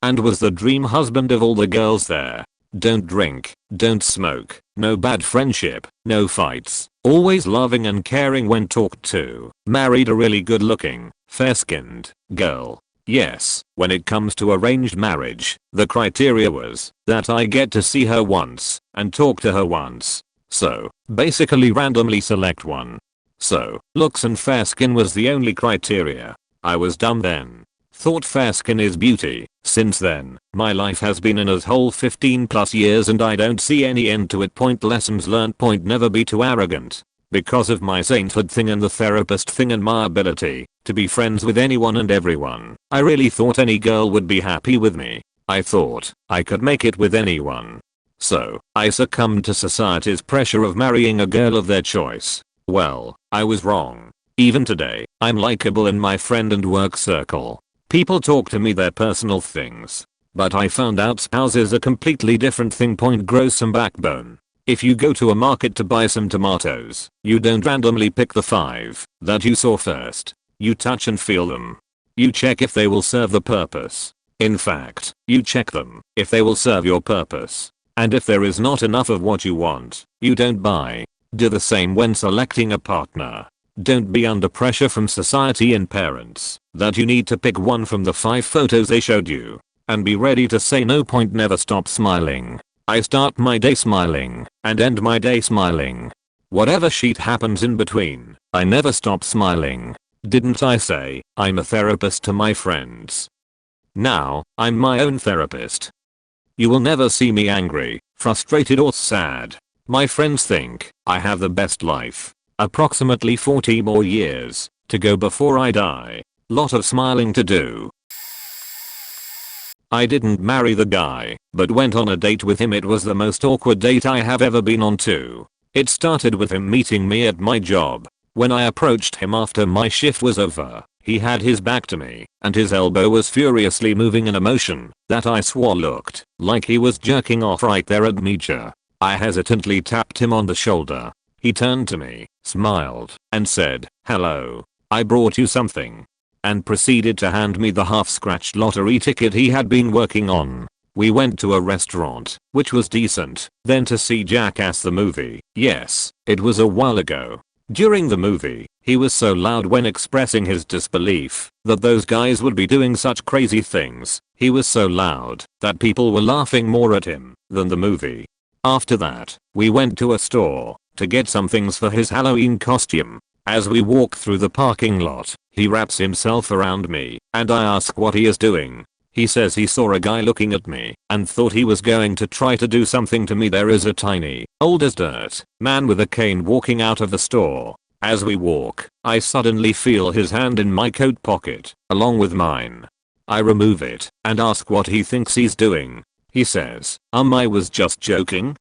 And was the dream husband of all the girls there. Don't drink, don't smoke, no bad friendship, no fights, always loving and caring when talked to. Married a really good looking, fair-skinned girl. Yes, when it comes to arranged marriage, the criteria was that I get to see her once and talk to her once. So, basically randomly select one. So, looks and fair skin was the only criteria. I was dumb then. Thought fair skin is beauty. Since then, my life has been in a hole 15 plus years and I don't see any end to it. Point lessons learned. Point never be too arrogant. Because of my sainthood thing and the therapist thing and my ability to be friends with anyone and everyone, I really thought any girl would be happy with me. I thought I could make it with anyone. So, I succumbed to society's pressure of marrying a girl of their choice. Well, I was wrong. Even today, I'm likable in my friend and work circle. People talk to me their personal things. But I found out spouse is a completely different thing. Point grow some backbone. If you go to a market to buy some tomatoes, you don't randomly pick the 5 that you saw first. You touch and feel them. You check if they will serve the purpose. In fact, you check them if they will serve your purpose. And if there is not enough of what you want, you don't buy. Do the same when selecting a partner. Don't be under pressure from society and parents that you need to pick one from the 5 photos they showed you. and be ready to say no. Never stop smiling. I start my day smiling and end my day smiling. Whatever shit happens in between, I never stop smiling. Didn't I say I'm a therapist to my friends? Now, I'm my own therapist. You will never see me angry, frustrated or sad. My friends think I have the best life. Approximately 40 more years to go before I die. Lot of smiling to do. I didn't marry the guy, but went on a date with him. It was the most awkward date I have ever been on too. It started with him meeting me at my job. When I approached him after my shift was over, he had his back to me, and his elbow was furiously moving in a motion that I swore looked like he was jerking off right there at me. I hesitantly tapped him on the shoulder. He turned to me, smiled, and said, "Hello, I brought you something," and proceeded to hand me the half-scratched lottery ticket he had been working on. We went to a restaurant, which was decent, then to see Jackass the movie. Yes, it was a while ago. During the movie, he was so loud when expressing his disbelief that those guys would be doing such crazy things. He was so loud that people were laughing more at him than the movie. After that, we went to a store to get some things for his Halloween costume. As we walk through the parking lot, he wraps himself around me, and I ask what he is doing. He says he saw a guy looking at me and thought he was going to try to do something to me. There is a tiny, old as dirt, man with a cane walking out of the store. As we walk, I suddenly feel his hand in my coat pocket, along with mine. I remove it and ask what he thinks he's doing. He says, I was just joking."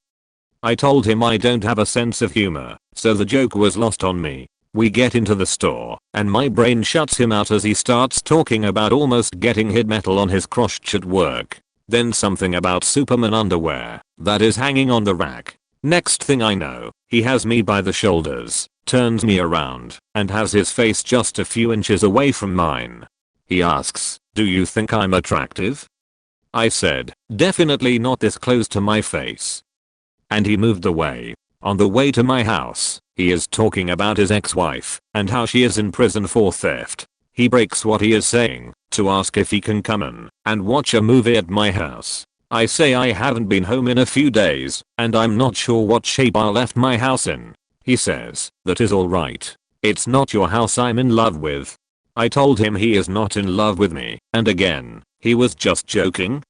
I told him I don't have a sense of humor, so the joke was lost on me. We get into the store, and my brain shuts him out as he starts talking about almost getting hit metal on his crotch at work. Then something about Superman underwear that is hanging on the rack. Next thing I know, he has me by the shoulders, turns me around, and has his face just a few inches away from mine. He asks, "Do you think I'm attractive?" I said, "Definitely not this close to my face." And he moved away. On the way to my house, he is talking about his ex-wife and how she is in prison for theft. He breaks what he is saying to ask if he can come in and watch a movie at my house. I say I haven't been home in a few days and I'm not sure what shape I left my house in. He says, "That is alright. It's not your house I'm in love with." I told him he is not in love with me, and again, he was just joking.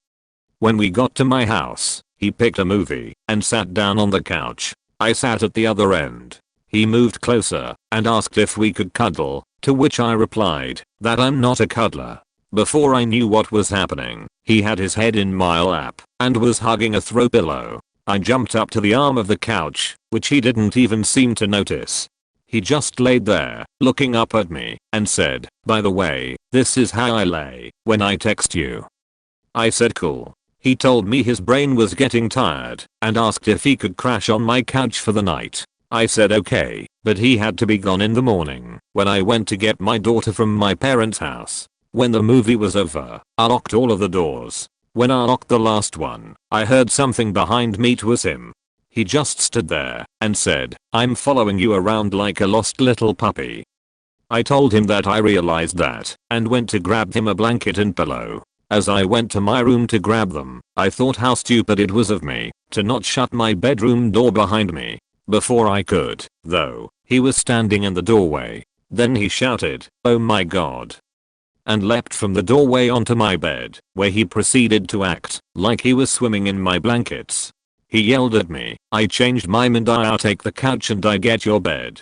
When we got to my house, he picked a movie and sat down on the couch. I sat at the other end. He moved closer and asked if we could cuddle, to which I replied that I'm not a cuddler. Before I knew what was happening, he had his head in my lap and was hugging a throw pillow. I jumped up to the arm of the couch, which he didn't even seem to notice. He just laid there, looking up at me, and said, "By the way, this is how I lay when I text you." I said cool. He told me his brain was getting tired and asked if he could crash on my couch for the night. I said okay, but he had to be gone in the morning when I went to get my daughter from my parents' house. When the movie was over, I locked all of the doors. When I locked the last one, I heard something behind me. It was him. He just stood there and said, "I'm following you around like a lost little puppy." I told him that I realized that and went to grab him a blanket and pillow. As I went to my room to grab them, I thought how stupid it was of me to not shut my bedroom door behind me. Before I could, though, he was standing in the doorway. Then he shouted, "Oh my god," and leapt from the doorway onto my bed, where he proceeded to act like he was swimming in my blankets. He yelled at me, "I changed my mind. I'll take the couch and I get your bed."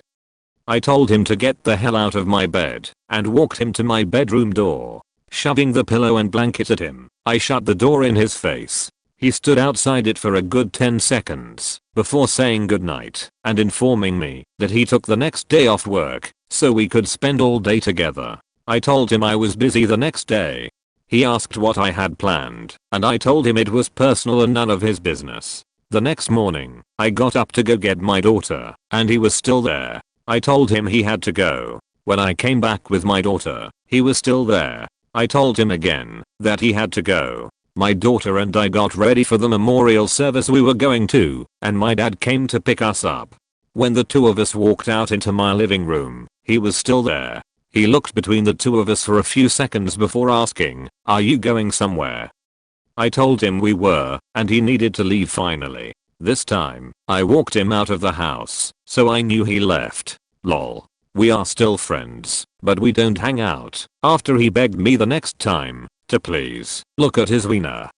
I told him to get the hell out of my bed and walked him to my bedroom door. Shoving the pillow and blanket at him, I shut the door in his face. He stood outside it for a good 10 seconds before saying goodnight and informing me that he took the next day off work so we could spend all day together. I told him I was busy the next day. He asked what I had planned, and I told him it was personal and none of his business. The next morning, I got up to go get my daughter, and he was still there. I told him he had to go. When I came back with my daughter, he was still there. I told him again that he had to go. My daughter and I got ready for the memorial service we were going to, and my dad came to pick us up. When the two of us walked out into my living room, he was still there. He looked between the two of us for a few seconds before asking, "Are you going somewhere?" I told him we were, and he needed to leave finally. This time, I walked him out of the house, so I knew he left. Lol. We are still friends, but we don't hang out, after he begged me the next time to please look at his wiener.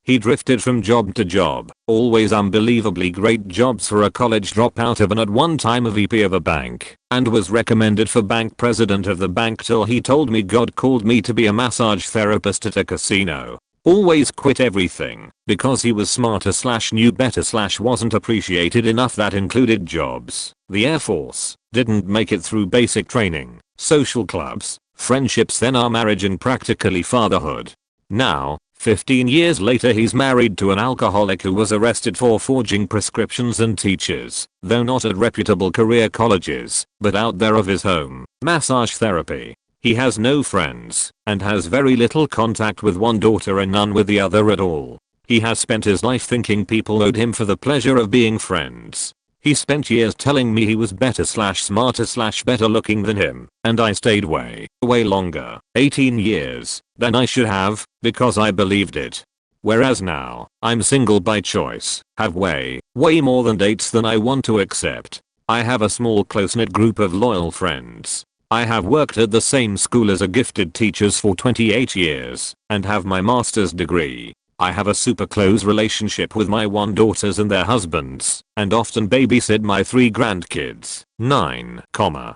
He drifted from job to job, always unbelievably great jobs for a college dropout of and at one time a VP of a bank, and was recommended for bank president of the bank till he told me God called me to be a massage therapist at a casino. Always quit everything, because he was smarter / knew better / wasn't appreciated enough. That included jobs, the Air Force, didn't make it through basic training, social clubs, friendships, then our marriage and practically fatherhood. Now, 15 years later, he's married to an alcoholic who was arrested for forging prescriptions and teaches, though not at reputable career colleges, but out there of his home, massage therapy. He has no friends, and has very little contact with one daughter and none with the other at all. He has spent his life thinking people owed him for the pleasure of being friends. He spent years telling me he was better / smarter / better looking than him, and I stayed way longer, 18 years, than I should have, because I believed it. Whereas now, I'm single by choice, have way more than dates than I want to accept. I have a small close-knit group of loyal friends. I have worked at the same school as a gifted teachers for 28 years, and have my master's degree. I have a super close relationship with my 1 daughters and their husbands, and often babysit my 3 grandkids, 9,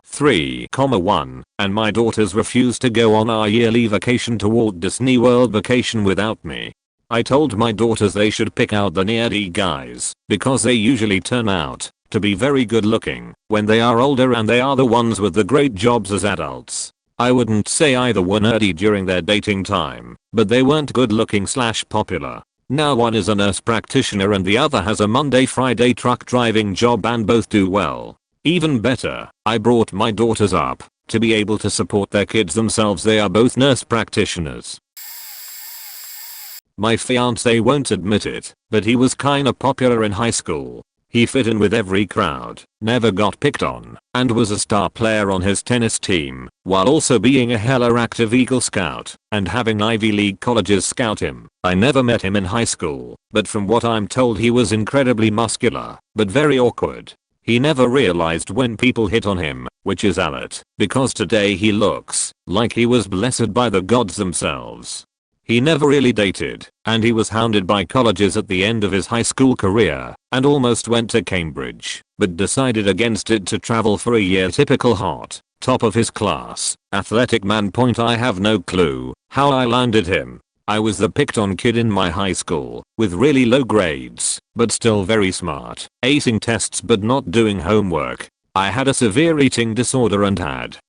3, 1, and my daughters refuse to go on our yearly vacation to Walt Disney World vacation without me. I told my daughters they should pick out the nerdy guys, because they usually turn out to be very good looking when they are older, and they are the ones with the great jobs as adults. I wouldn't say either were nerdy during their dating time, but they weren't good looking / popular. Now one is a nurse practitioner and the other has a Monday-Friday truck driving job, and both do well. Even better, I brought my daughters up to be able to support their kids themselves. They are both nurse practitioners. My fiance won't admit it, but he was kinda popular in high school. He fit in with every crowd, never got picked on, and was a star player on his tennis team, while also being a hella active Eagle Scout, and having Ivy League colleges scout him. I never met him in high school, but from what I'm told he was incredibly muscular, but very awkward. He never realized when people hit on him, which is alert, because today he looks like he was blessed by the gods themselves. He never really dated, and he was hounded by colleges at the end of his high school career, and almost went to Cambridge, but decided against it to travel for a year. Typical hot, top of his class, athletic man. I have no clue how I landed him. I was the picked on kid in my high school, with really low grades, but still very smart, acing tests but not doing homework. I had a severe eating disorder and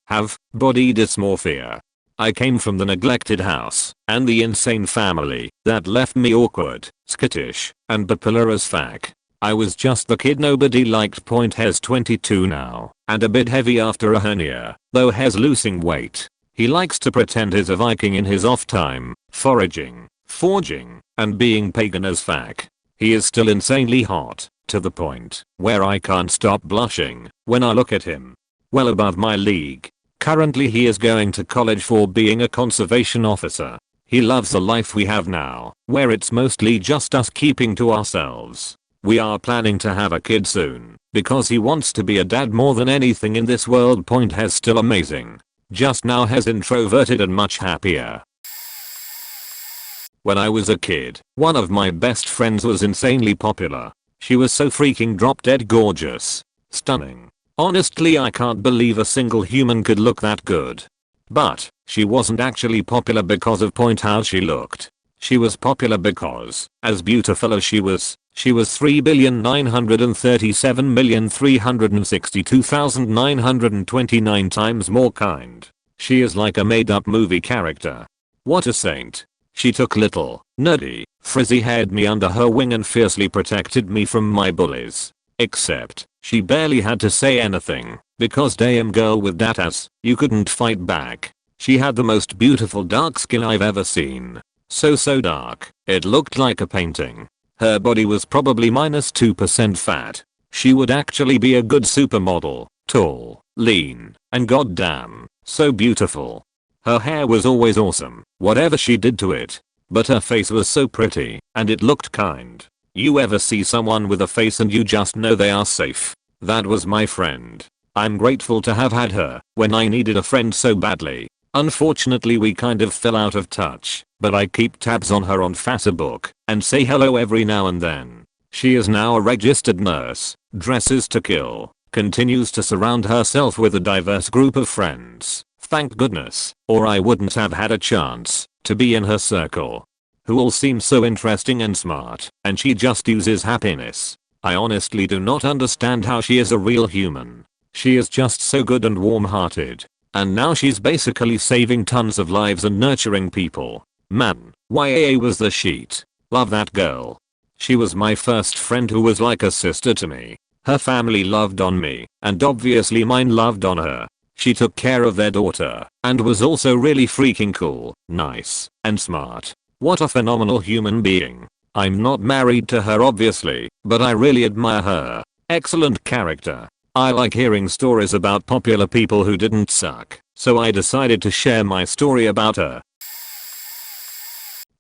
have body dysmorphia. I came from the neglected house and the insane family that left me awkward, skittish, and bipolar as fuck. I was just the kid nobody liked. Has 22 now, and a bit heavy after a hernia, though has losing weight. He likes to pretend he's a Viking in his off time, foraging, forging, and being pagan as fuck. He is still insanely hot, to the point where I can't stop blushing when I look at him. Well above my league. Currently he is going to college for being a conservation officer. He loves the life we have now, where it's mostly just us keeping to ourselves. We are planning to have a kid soon, because he wants to be a dad more than anything in this world. Has still amazing. Just now has introverted and much happier. When I was a kid, one of my best friends was insanely popular. She was so freaking drop dead gorgeous. Stunning. Honestly, I can't believe a single human could look that good. But she wasn't actually popular because of how she looked. She was popular because, as beautiful as she was 3,937,362,929 times more kind. She is like a made-up movie character. What a saint. She took little, nerdy, frizzy-haired me under her wing and fiercely protected me from my bullies. Except, she barely had to say anything, because damn girl with that ass, you couldn't fight back. She had the most beautiful dark skin I've ever seen. So dark, it looked like a painting. Her body was probably -2% fat. She would actually be a good supermodel, tall, lean, and goddamn, so beautiful. Her hair was always awesome, whatever she did to it. but her face was so pretty, and it looked kind. You ever see someone with a face and you just know they are safe? That was my friend. I'm grateful to have had her when I needed a friend so badly. Unfortunately we kind of fell out of touch, but I keep tabs on her on Facebook and say hello every now and then. She is now a registered nurse, dresses to kill, continues to surround herself with a diverse group of friends, thank goodness, or I wouldn't have had a chance to be in her circle. Who all seem so interesting and smart, and she just uses happiness. I honestly do not understand how she is a real human. She is just so good and warm-hearted. And now she's basically saving tons of lives and nurturing people. Man, YAA was the shit. Love that girl. She was my first friend who was like a sister to me. Her family loved on me, and obviously mine loved on her. She took care of their daughter, and was also really freaking cool, nice, and smart. What a phenomenal human being. I'm not married to her obviously, but I really admire her. Excellent character. I like hearing stories about popular people who didn't suck, so I decided to share my story about her.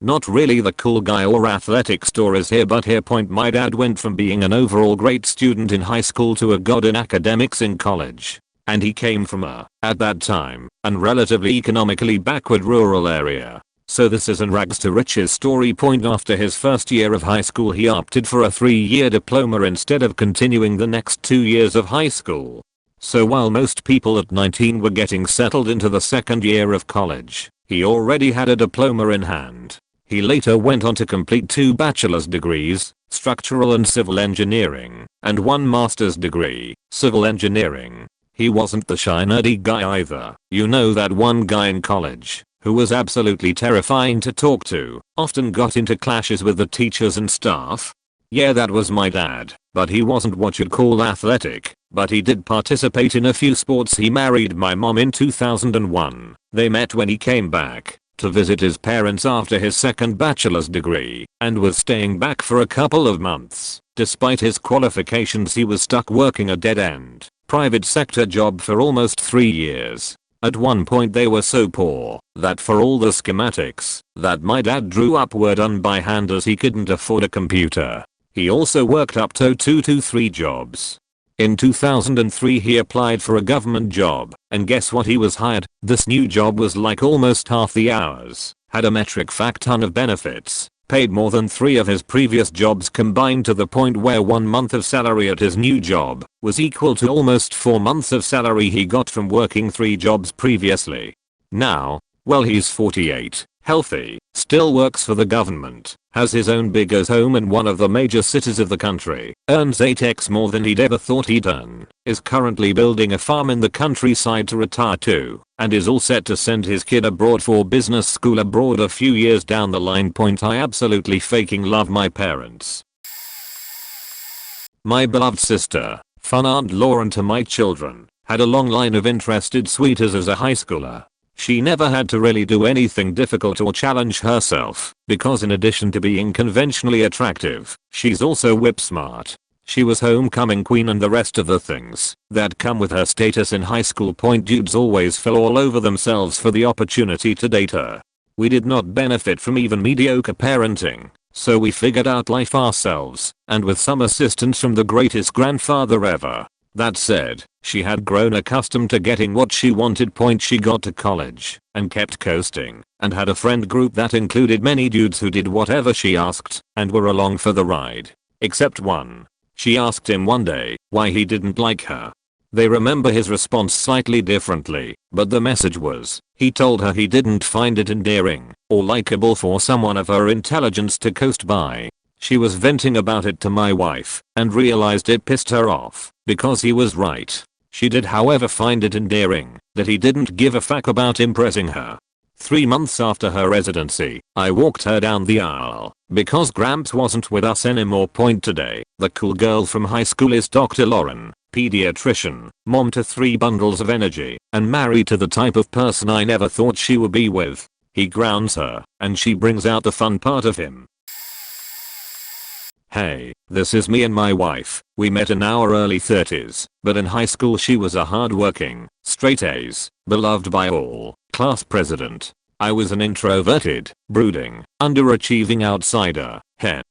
Not really the cool guy or athletic stories here, but here point my dad went from being an overall great student in high school to a god in academics in college. And he came from at that time, a relatively economically backward rural area. So this is an rags to riches story. Point after his first year of high school he opted for a 3-year diploma instead of continuing the next 2 years of high school. So while most people at 19 were getting settled into the second year of college, he already had a diploma in hand. He later went on to complete 2 bachelor's degrees, structural and civil engineering, and 1 master's degree, civil engineering. He wasn't the shy nerdy guy either. You know that one guy in college who was absolutely terrifying to talk to, often got into clashes with the teachers and staff? Yeah, that was my dad, but he wasn't what you'd call athletic, but he did participate in a few sports. He married my mom in 2001. They met when he came back to visit his parents after his second bachelor's degree, and was staying back for a couple of months. Despite his qualifications he was stuck working a dead-end, private sector job for almost 3 years. At one point they were so poor that for all the schematics that my dad drew up were done by hand as he couldn't afford a computer. He also worked up to 2 to 3 jobs. In 2003 he applied for a government job, and guess what, he was hired. This new job was like almost half the hours, had a metric fuck ton of benefits, paid more than 3 of his previous jobs combined, to the point where 1 month of salary at his new job was equal to almost 4 months of salary he got from working 3 jobs previously. Now, well, he's 48, healthy, still works for the government, has his own big ass home in one of the major cities of the country, earns 8x more than he'd ever thought he'd earn, is currently building a farm in the countryside to retire to, and is all set to send his kid abroad for business school abroad a few years down the line. Point I absolutely fucking love my parents. My beloved sister, fun Aunt Lauren to my children, had a long line of interested sweeties as a high schooler. She never had to really do anything difficult or challenge herself, because in addition to being conventionally attractive, she's also whip smart. She was homecoming queen and the rest of the things that come with her status in high school. Point dudes always fell all over themselves for the opportunity to date her. We did not benefit from even mediocre parenting, so we figured out life ourselves, and with some assistance from the greatest grandfather ever. That said, she had grown accustomed to getting what she wanted. Point she got to college and kept coasting, and had a friend group that included many dudes who did whatever she asked and were along for the ride. Except one. She asked him one day why he didn't like her. They remember his response slightly differently, but the message was, he told her he didn't find it endearing or likable for someone of her intelligence to coast by. She was venting about it to my wife and realized it pissed her off because he was right. She did however find it endearing that he didn't give a fuck about impressing her. 3 months after her residency, I walked her down the aisle because Gramps wasn't with us anymore. Point today, the cool girl from high school is Dr. Lauren, pediatrician, mom to 3 bundles of energy, and married to the type of person I never thought she would be with. He grounds her, and she brings out the fun part of him. Hey, this is me and my wife. We met in our early 30s, but in high school she was a hardworking, straight A's, beloved by all, class president. I was an introverted, brooding, underachieving outsider. Heh.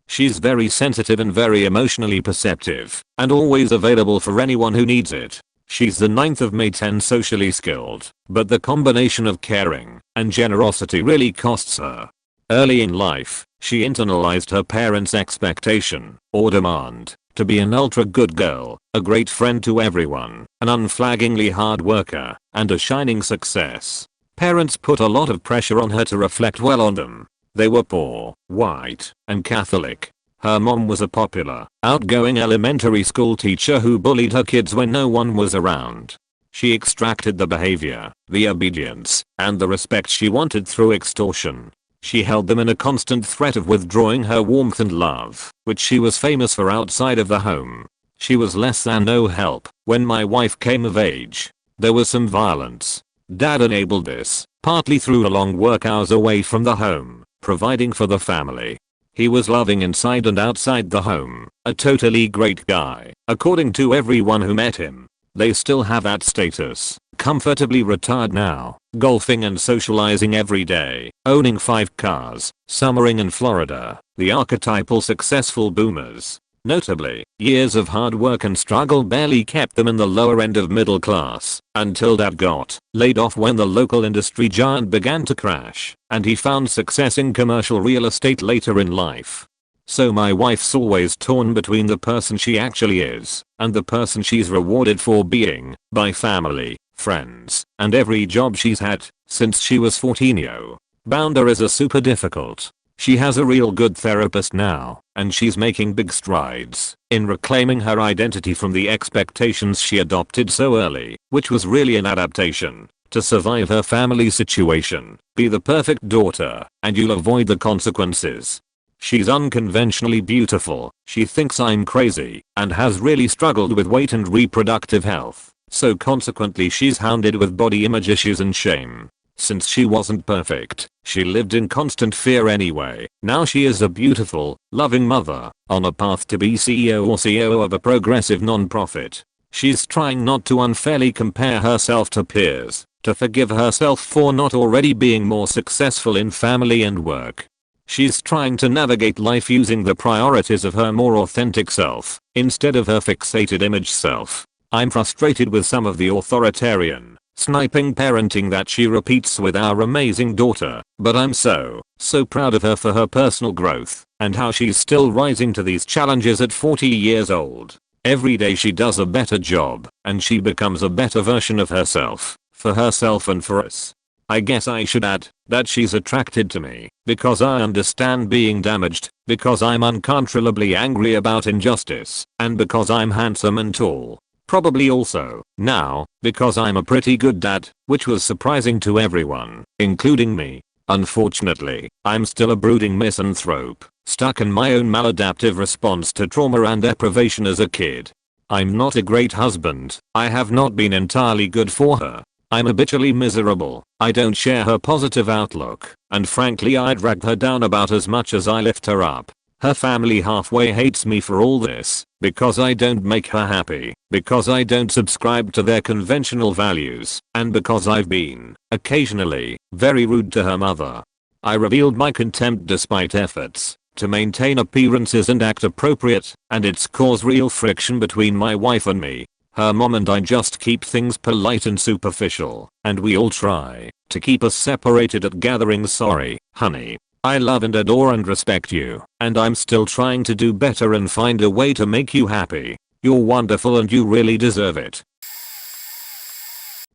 She's very sensitive and very emotionally perceptive, and always available for anyone who needs it. She's the 9th of May 10 socially skilled, but the combination of caring and generosity really costs her. Early in life, she internalized her parents' expectation or demand to be an ultra good girl, a great friend to everyone, an unflaggingly hard worker, and a shining success. Parents put a lot of pressure on her to reflect well on them. They were poor, white, and Catholic. Her mom was a popular, outgoing elementary school teacher who bullied her kids when no one was around. She extracted the behavior, the obedience, and the respect she wanted through extortion. She held them in a constant threat of withdrawing her warmth and love, which she was famous for outside of the home. She was less than no help when my wife came of age. There was some violence. Dad enabled this, partly through long work hours away from the home, providing for the family. He was loving inside and outside the home, a totally great guy, according to everyone who met him. They still have that status, comfortably retired now, golfing and socializing every day, owning 5 cars, summering in Florida, the archetypal successful boomers. Notably, years of hard work and struggle barely kept them in the lower end of middle class, until Dad got laid off when the local industry giant began to crash, and he found success in commercial real estate later in life. So my wife's always torn between the person she actually is, and the person she's rewarded for being, by family, friends, and every job she's had, since she was 14. Boundaries are super difficult. She has a real good therapist now, and she's making big strides in reclaiming her identity from the expectations she adopted so early, which was really an adaptation to survive her family situation. Be the perfect daughter, and you'll avoid the consequences. She's unconventionally beautiful. She thinks I'm crazy, and has really struggled with weight and reproductive health, so consequently she's hounded with body image issues and shame. Since she wasn't perfect, she lived in constant fear anyway. Now she is a beautiful, loving mother, on a path to be CEO or COO of a progressive non-profit. She's trying not to unfairly compare herself to peers, to forgive herself for not already being more successful in family and work. She's trying to navigate life using the priorities of her more authentic self, instead of her fixated image self. I'm frustrated with some of the authoritarian, sniping parenting that she repeats with our amazing daughter, but I'm so proud of her for her personal growth, and how she's still rising to these challenges at 40 years old. Every day she does a better job, and she becomes a better version of herself, for herself and for us. I guess I should add that she's attracted to me, because I understand being damaged, because I'm uncontrollably angry about injustice, and because I'm handsome and tall. Probably also, now, because I'm a pretty good dad, which was surprising to everyone, including me. Unfortunately, I'm still a brooding misanthrope, stuck in my own maladaptive response to trauma and deprivation as a kid. I'm not a great husband. I have not been entirely good for her. I'm habitually miserable. I don't share her positive outlook, and frankly I drag her down about as much as I lift her up. Her family halfway hates me for all this, because I don't make her happy, because I don't subscribe to their conventional values, and because I've been, occasionally, very rude to her mother. I revealed my contempt despite efforts to maintain appearances and act appropriate, and it's caused real friction between my wife and me. Her mom and I just keep things polite and superficial, and we all try to keep us separated at gatherings. Sorry, honey. I love and adore and respect you, and I'm still trying to do better and find a way to make you happy. You're wonderful and you really deserve it.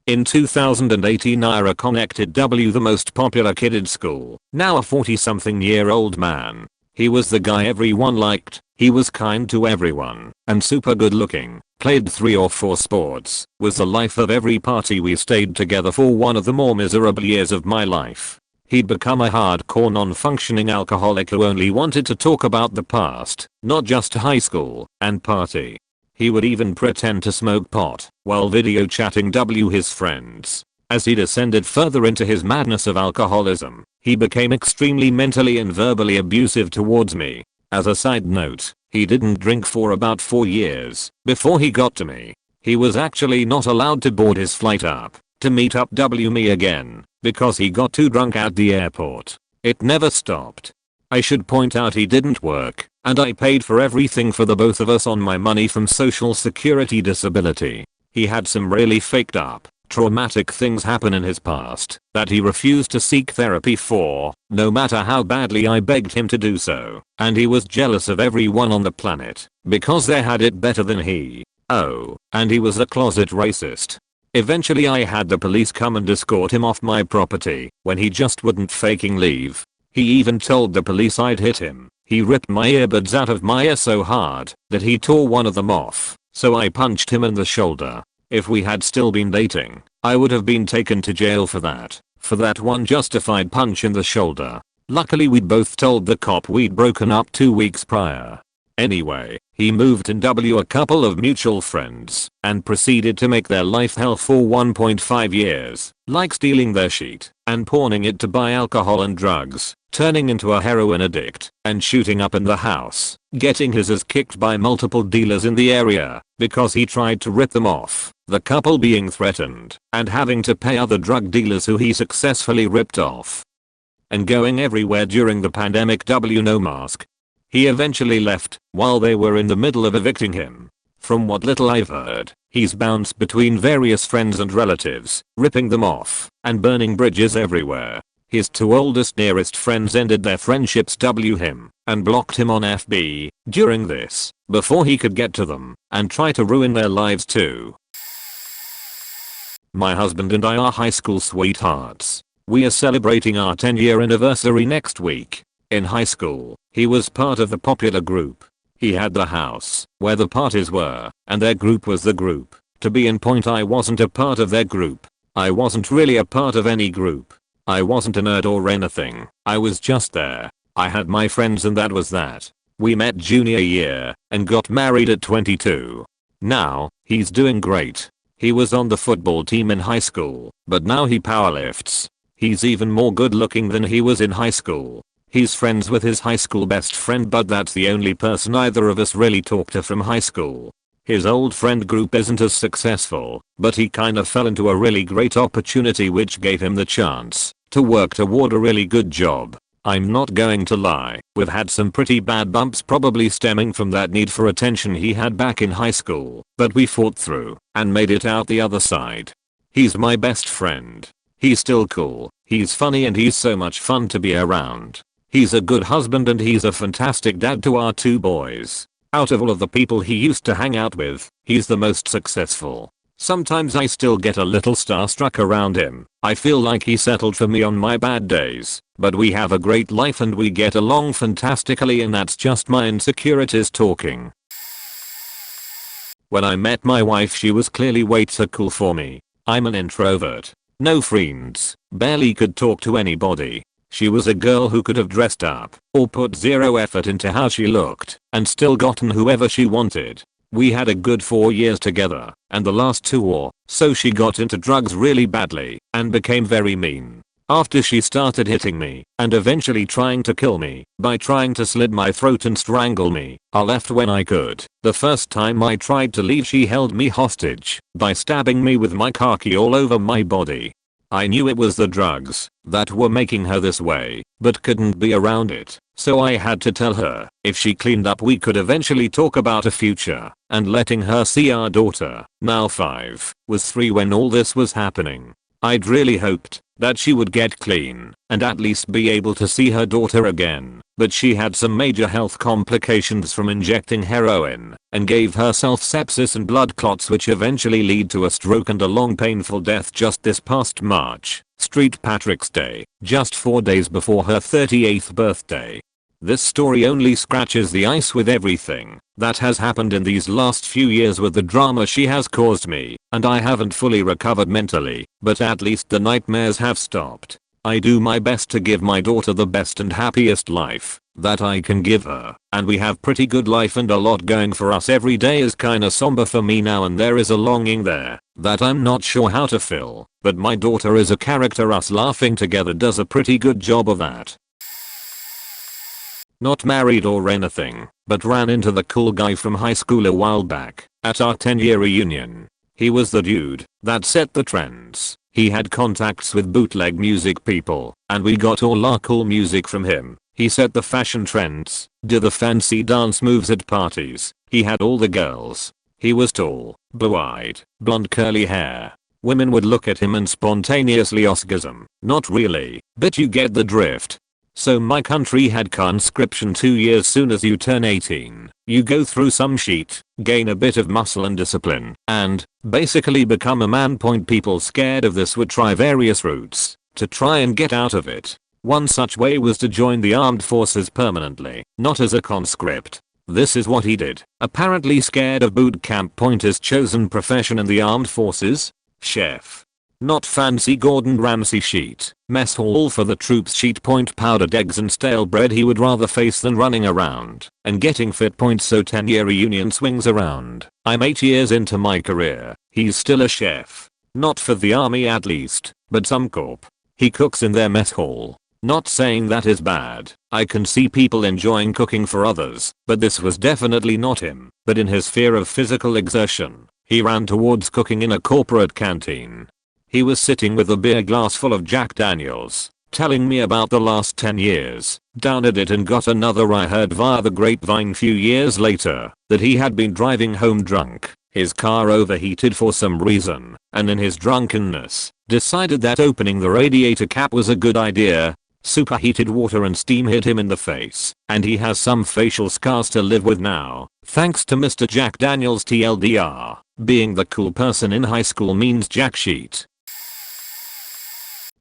In 2018 Ira connected W, the most popular kid in school, now a 40-something-year-old man. He was the guy everyone liked. He was kind to everyone, and super good looking, played 3 or 4 sports, was the life of every party. We stayed together for one of the more miserable years of my life. He'd become a hardcore non-functioning alcoholic who only wanted to talk about the past, not just high school, and party. He would even pretend to smoke pot while video chatting his friends. As he descended further into his madness of alcoholism, he became extremely mentally and verbally abusive towards me. As a side note, he didn't drink for about 4 years before he got to me. He was actually not allowed to board his flight up to meet up me again because he got too drunk at the airport. It never stopped. I should point out he didn't work, and I paid for everything for the both of us on my money from Social Security disability. He had some really faked up, traumatic things happen in his past that he refused to seek therapy for, no matter how badly I begged him to do so, and he was jealous of everyone on the planet because they had it better than he. Oh, and he was a closet racist. Eventually I had the police come and escort him off my property when he just wouldn't faking leave. He even told the police I'd hit him. He ripped my earbuds out of my ear so hard that he tore one of them off, so I punched him in the shoulder. If we had still been dating, I would have been taken to jail for that one justified punch in the shoulder. Luckily we'd both told the cop we'd broken up 2 weeks prior. Anyway, he moved in a couple of mutual friends and proceeded to make their life hell for 1.5 years, like stealing their sheet and pawning it to buy alcohol and drugs, turning into a heroin addict, and shooting up in the house, getting his ass kicked by multiple dealers in the area because he tried to rip them off, the couple being threatened and having to pay other drug dealers who he successfully ripped off. And going everywhere during the pandemic no mask. He eventually left while they were in the middle of evicting him. From what little I've heard, he's bounced between various friends and relatives, ripping them off and burning bridges everywhere. His 2 oldest nearest friends ended their friendships him and blocked him on FB during this before he could get to them and try to ruin their lives too. My husband and I are high school sweethearts. We are celebrating our 10-year anniversary next week. In high school, he was part of the popular group. He had the house where the parties were, and their group was the group. To be in point, I wasn't a part of their group. I wasn't really a part of any group. I wasn't a nerd or anything. I was just there. I had my friends and that was that. We met junior year and got married at 22. Now, he's doing great. He was on the football team in high school, but now he powerlifts. He's even more good looking than he was in high school. He's friends with his high school best friend, but that's the only person either of us really talked to from high school. His old friend group isn't as successful, but he kinda fell into a really great opportunity which gave him the chance to work toward a really good job. I'm not going to lie, we've had some pretty bad bumps probably stemming from that need for attention he had back in high school, but we fought through and made it out the other side. He's my best friend. He's still cool, he's funny, and he's so much fun to be around. He's a good husband and he's a fantastic dad to our 2 boys. Out of all of the people he used to hang out with, he's the most successful. Sometimes I still get a little starstruck around him. I feel like he settled for me on my bad days, but we have a great life and we get along fantastically, and that's just my insecurities talking. When I met my wife, she was clearly way too cool for me. I'm an introvert. No friends, barely could talk to anybody. She was a girl who could have dressed up or put 0 effort into how she looked and still gotten whoever she wanted. We had a good 4 years together, and the last 2 or so she got into drugs really badly and became very mean. After she started hitting me and eventually trying to kill me by trying to slit my throat and strangle me, I left when I could. The first time I tried to leave, she held me hostage by stabbing me with my car key all over my body. I knew it was the drugs that were making her this way, but couldn't be around it, so I had to tell her if she cleaned up we could eventually talk about a future, and letting her see our daughter, now 5, was 3 when all this was happening. I'd really hoped that she would get clean and at least be able to see her daughter again, but she had some major health complications from injecting heroin and gave herself sepsis and blood clots, which eventually lead to a stroke and a long painful death just this past March, St. Patrick's Day, just 4 days before her 38th birthday. This story only scratches the ice with everything that has happened in these last few years with the drama she has caused me, and I haven't fully recovered mentally, but at least the nightmares have stopped. I do my best to give my daughter the best and happiest life that I can give her, and we have pretty good life and a lot going for us. Every day is kinda somber for me now, and there is a longing there that I'm not sure how to fill, but my daughter is a character. Us laughing together does a pretty good job of that. Not married or anything, but ran into the cool guy from high school a while back at our 10-year reunion. He was the dude that set the trends. He had contacts with bootleg music people, and we got all our cool music from him. He set the fashion trends, did the fancy dance moves at parties. He had all the girls. He was tall, blue-eyed, blonde curly hair. Women would look at him and spontaneously orgasm. Not really, but you get the drift. So my country had conscription 2 years soon as you turn 18. You go through some shit, gain a bit of muscle and discipline, and basically become a man. People scared of this would try various routes to try and get out of it. One such way was to join the armed forces permanently, not as a conscript. This is what he did. Apparently scared of boot camp. His chosen profession in the armed forces? Chef. Not fancy Gordon Ramsay sheet, mess hall for the troops sheet. Powdered eggs and stale bread he would rather face than running around and getting fit. So 10-year reunion swings around. I'm 8 years into my career. He's still a chef. Not for the army at least, but some corp. He cooks in their mess hall. Not saying that is bad. I can see people enjoying cooking for others, but this was definitely not him. But in his fear of physical exertion, he ran towards cooking in a corporate canteen. He was sitting with a beer glass full of Jack Daniels, telling me about the last 10 years, downed it and got another. I heard via the grapevine few years later that he had been driving home drunk. His car overheated for some reason, and in his drunkenness, decided that opening the radiator cap was a good idea. Superheated water and steam hit him in the face, and he has some facial scars to live with now, thanks to Mr. Jack Daniels. TLDR, being the cool person in high school means jack shit.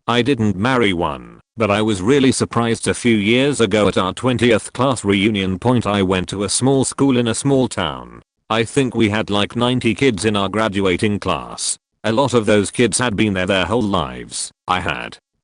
I didn't marry one, but I was really surprised a few years ago at our 20th class reunion. I went to a small school in a small town. I think we had like 90 kids in our graduating class. A lot of those kids had been there their whole lives.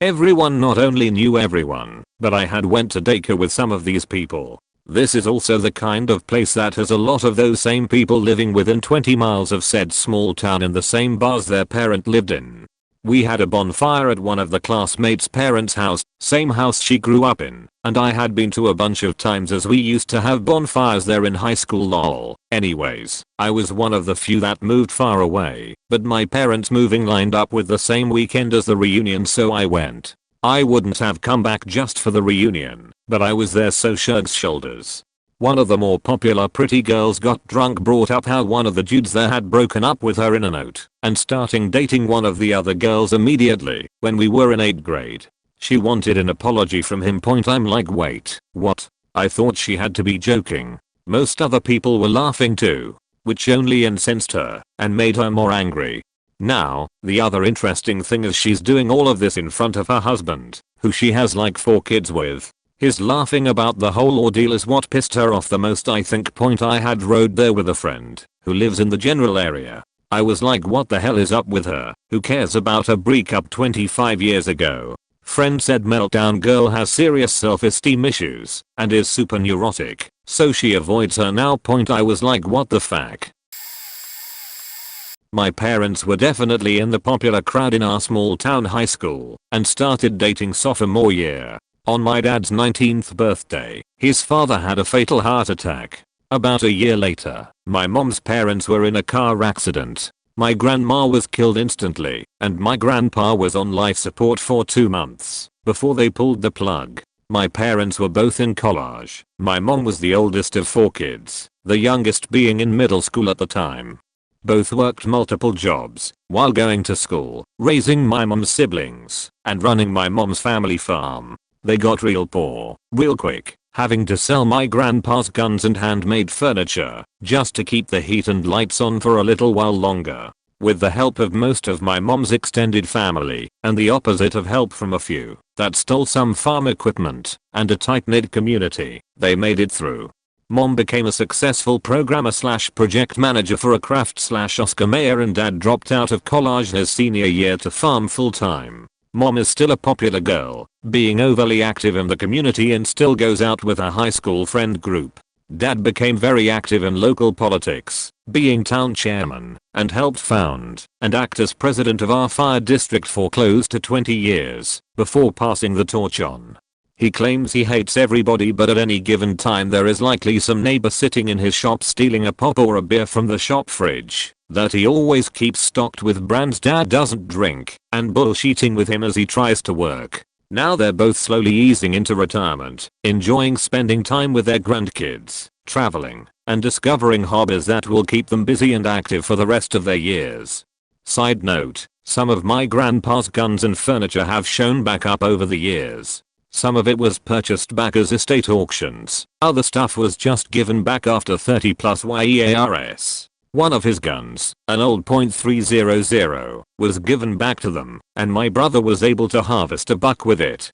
Everyone not only knew everyone, but I had went to daycare with some of these people. This is also the kind of place that has a lot of those same people living within 20 miles of said small town in the same bars their parent lived in. We had a bonfire at one of the classmates' parents' house, same house she grew up in, and I had been to a bunch of times as we used to have bonfires there in high school. Lol. Anyways, I was one of the few that moved far away, but my parents' moving lined up with the same weekend as the reunion, so I went. I wouldn't have come back just for the reunion, but I was there, so shrugs shoulders. One of the more popular pretty girls got drunk, brought up how one of the dudes there had broken up with her in a note and starting dating one of the other girls immediately when we were in 8th grade. She wanted an apology from him. I'm like, wait, what? I thought she had to be joking. Most other people were laughing too, which only incensed her and made her more angry. Now, the other interesting thing is she's doing all of this in front of her husband, who she has like 4 kids with. His laughing about the whole ordeal is what pissed her off the most, I think. I had rode there with a friend who lives in the general area. I was like, what the hell is up with her? Who cares about a breakup 25 years ago? Friend said meltdown girl has serious self-esteem issues and is super neurotic, so she avoids her now. I was like, what the fuck? My parents were definitely in the popular crowd in our small town high school and started dating sophomore year. On my dad's 19th birthday, his father had a fatal heart attack. About a year later, my mom's parents were in a car accident. My grandma was killed instantly, and my grandpa was on life support for 2 months before they pulled the plug. My parents were both in college. My mom was the oldest of 4 kids, the youngest being in middle school at the time. Both worked multiple jobs while going to school, raising my mom's siblings, and running my mom's family farm. They got real poor, real quick, having to sell my grandpa's guns and handmade furniture just to keep the heat and lights on for a little while longer. With the help of most of my mom's extended family, and the opposite of help from a few that stole some farm equipment, and a tight-knit community, they made it through. Mom became a successful programmer / project manager for a craft / Oscar Mayer, and dad dropped out of college his senior year to farm full-time. Mom is still a popular girl, being overly active in the community and still goes out with her high school friend group. Dad became very active in local politics, being town chairman, and helped found and act as president of our fire district for close to 20 years, before passing the torch on. He claims he hates everybody, but at any given time there is likely some neighbor sitting in his shop stealing a pop or a beer from the shop fridge. that he always keeps stocked with brands dad doesn't drink, and bullshitting with him as he tries to work. Now they're both slowly easing into retirement, enjoying spending time with their grandkids, traveling, and discovering hobbies that will keep them busy and active for the rest of their years. Side note, some of my grandpa's guns and furniture have shown back up over the years. Some of it was purchased back as estate auctions, other stuff was just given back after 30 plus years. One of his guns, an old .300, was given back to them, and my brother was able to harvest a buck with it.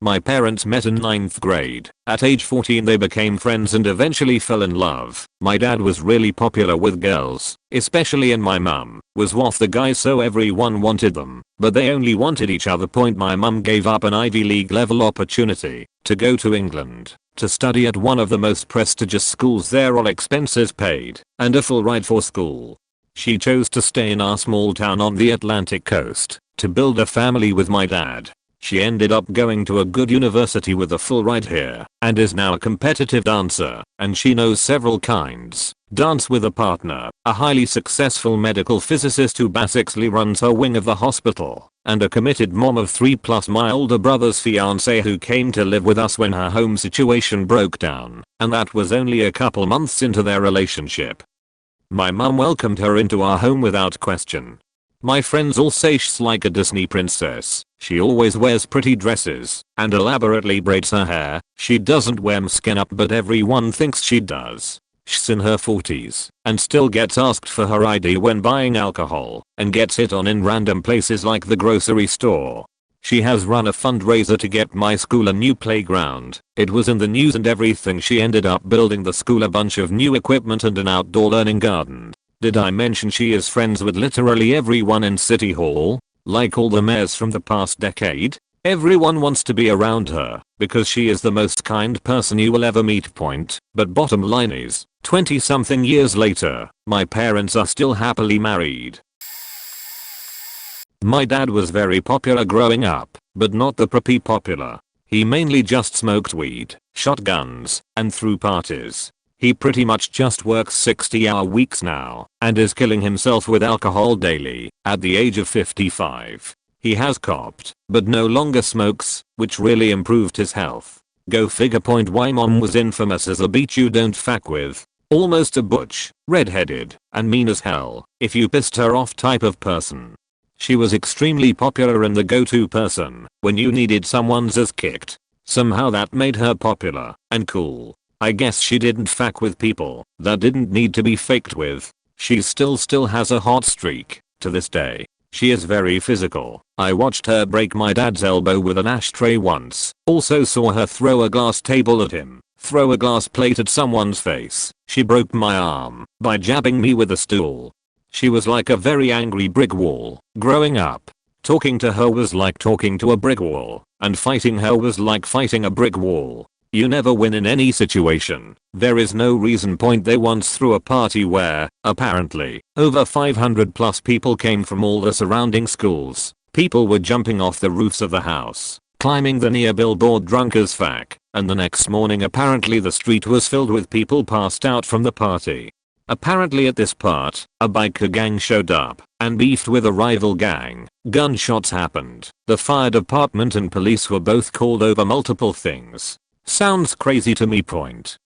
My parents met in 9th grade. At age 14 they became friends and eventually fell in love. My dad was really popular with girls, especially, and my mum was worth the guy, so everyone wanted them, but they only wanted each other. My mum gave up an Ivy League level opportunity to go to England to study at one of the most prestigious schools there, all expenses paid, and a full ride for school. She chose to stay in our small town on the Atlantic coast to build a family with my dad. She ended up going to a good university with a full ride here, and is now a competitive dancer, and she knows several kinds. Dance with a partner, a highly successful medical physicist who basically runs her wing of the hospital, and a committed mom of 3+. My older brother's fiance who came to live with us when her home situation broke down, and that was only a couple months into their relationship. My mum welcomed her into our home without question. My friends all say she's like a Disney princess. She always wears pretty dresses and elaborately braids her hair. She doesn't wear skin up, but everyone thinks she does. She's in her 40s and still gets asked for her ID when buying alcohol and gets hit on in random places like the grocery store. She has run a fundraiser to get my school a new playground. It was in the news and everything. She ended up building the school a bunch of new equipment and an outdoor learning garden. Did I mention she is friends with literally everyone in City Hall? Like all the mayors from the past decade? Everyone wants to be around her because she is the most kind person you will ever meet. But bottom line is, 20 something years later, my parents are still happily married. My dad was very popular growing up, but not the preppy popular. He mainly just smoked weed, shot guns, and threw parties. He pretty much just works 60-hour weeks now and is killing himself with alcohol daily at the age of 55. He has copped, but no longer smokes, which really improved his health. Go figure. Why mom was infamous as a bitch you don't fuck with. Almost a butch, redheaded, and mean as hell if you pissed her off type of person. She was extremely popular and the go-to person when you needed someone's ass kicked. Somehow that made her popular and cool. I guess she didn't fuck with people that didn't need to be faked with. She still has a hot streak to this day. She is very physical. I watched her break my dad's elbow with an ashtray once. Also saw her throw a glass table at him, throw a glass plate at someone's face. She broke my arm by jabbing me with a stool. She was like a very angry brick wall. Growing up, talking to her was like talking to a brick wall, and fighting her was like fighting a brick wall. You never win in any situation. There is no reason. They once threw a party where, apparently, over 500 plus people came from all the surrounding schools. People were jumping off the roofs of the house, climbing the near billboard drunk as fuck, and the next morning apparently the street was filled with people passed out from the party. Apparently at this part, a biker gang showed up and beefed with a rival gang. Gunshots happened. The fire department and police were both called over multiple things. Sounds crazy to me.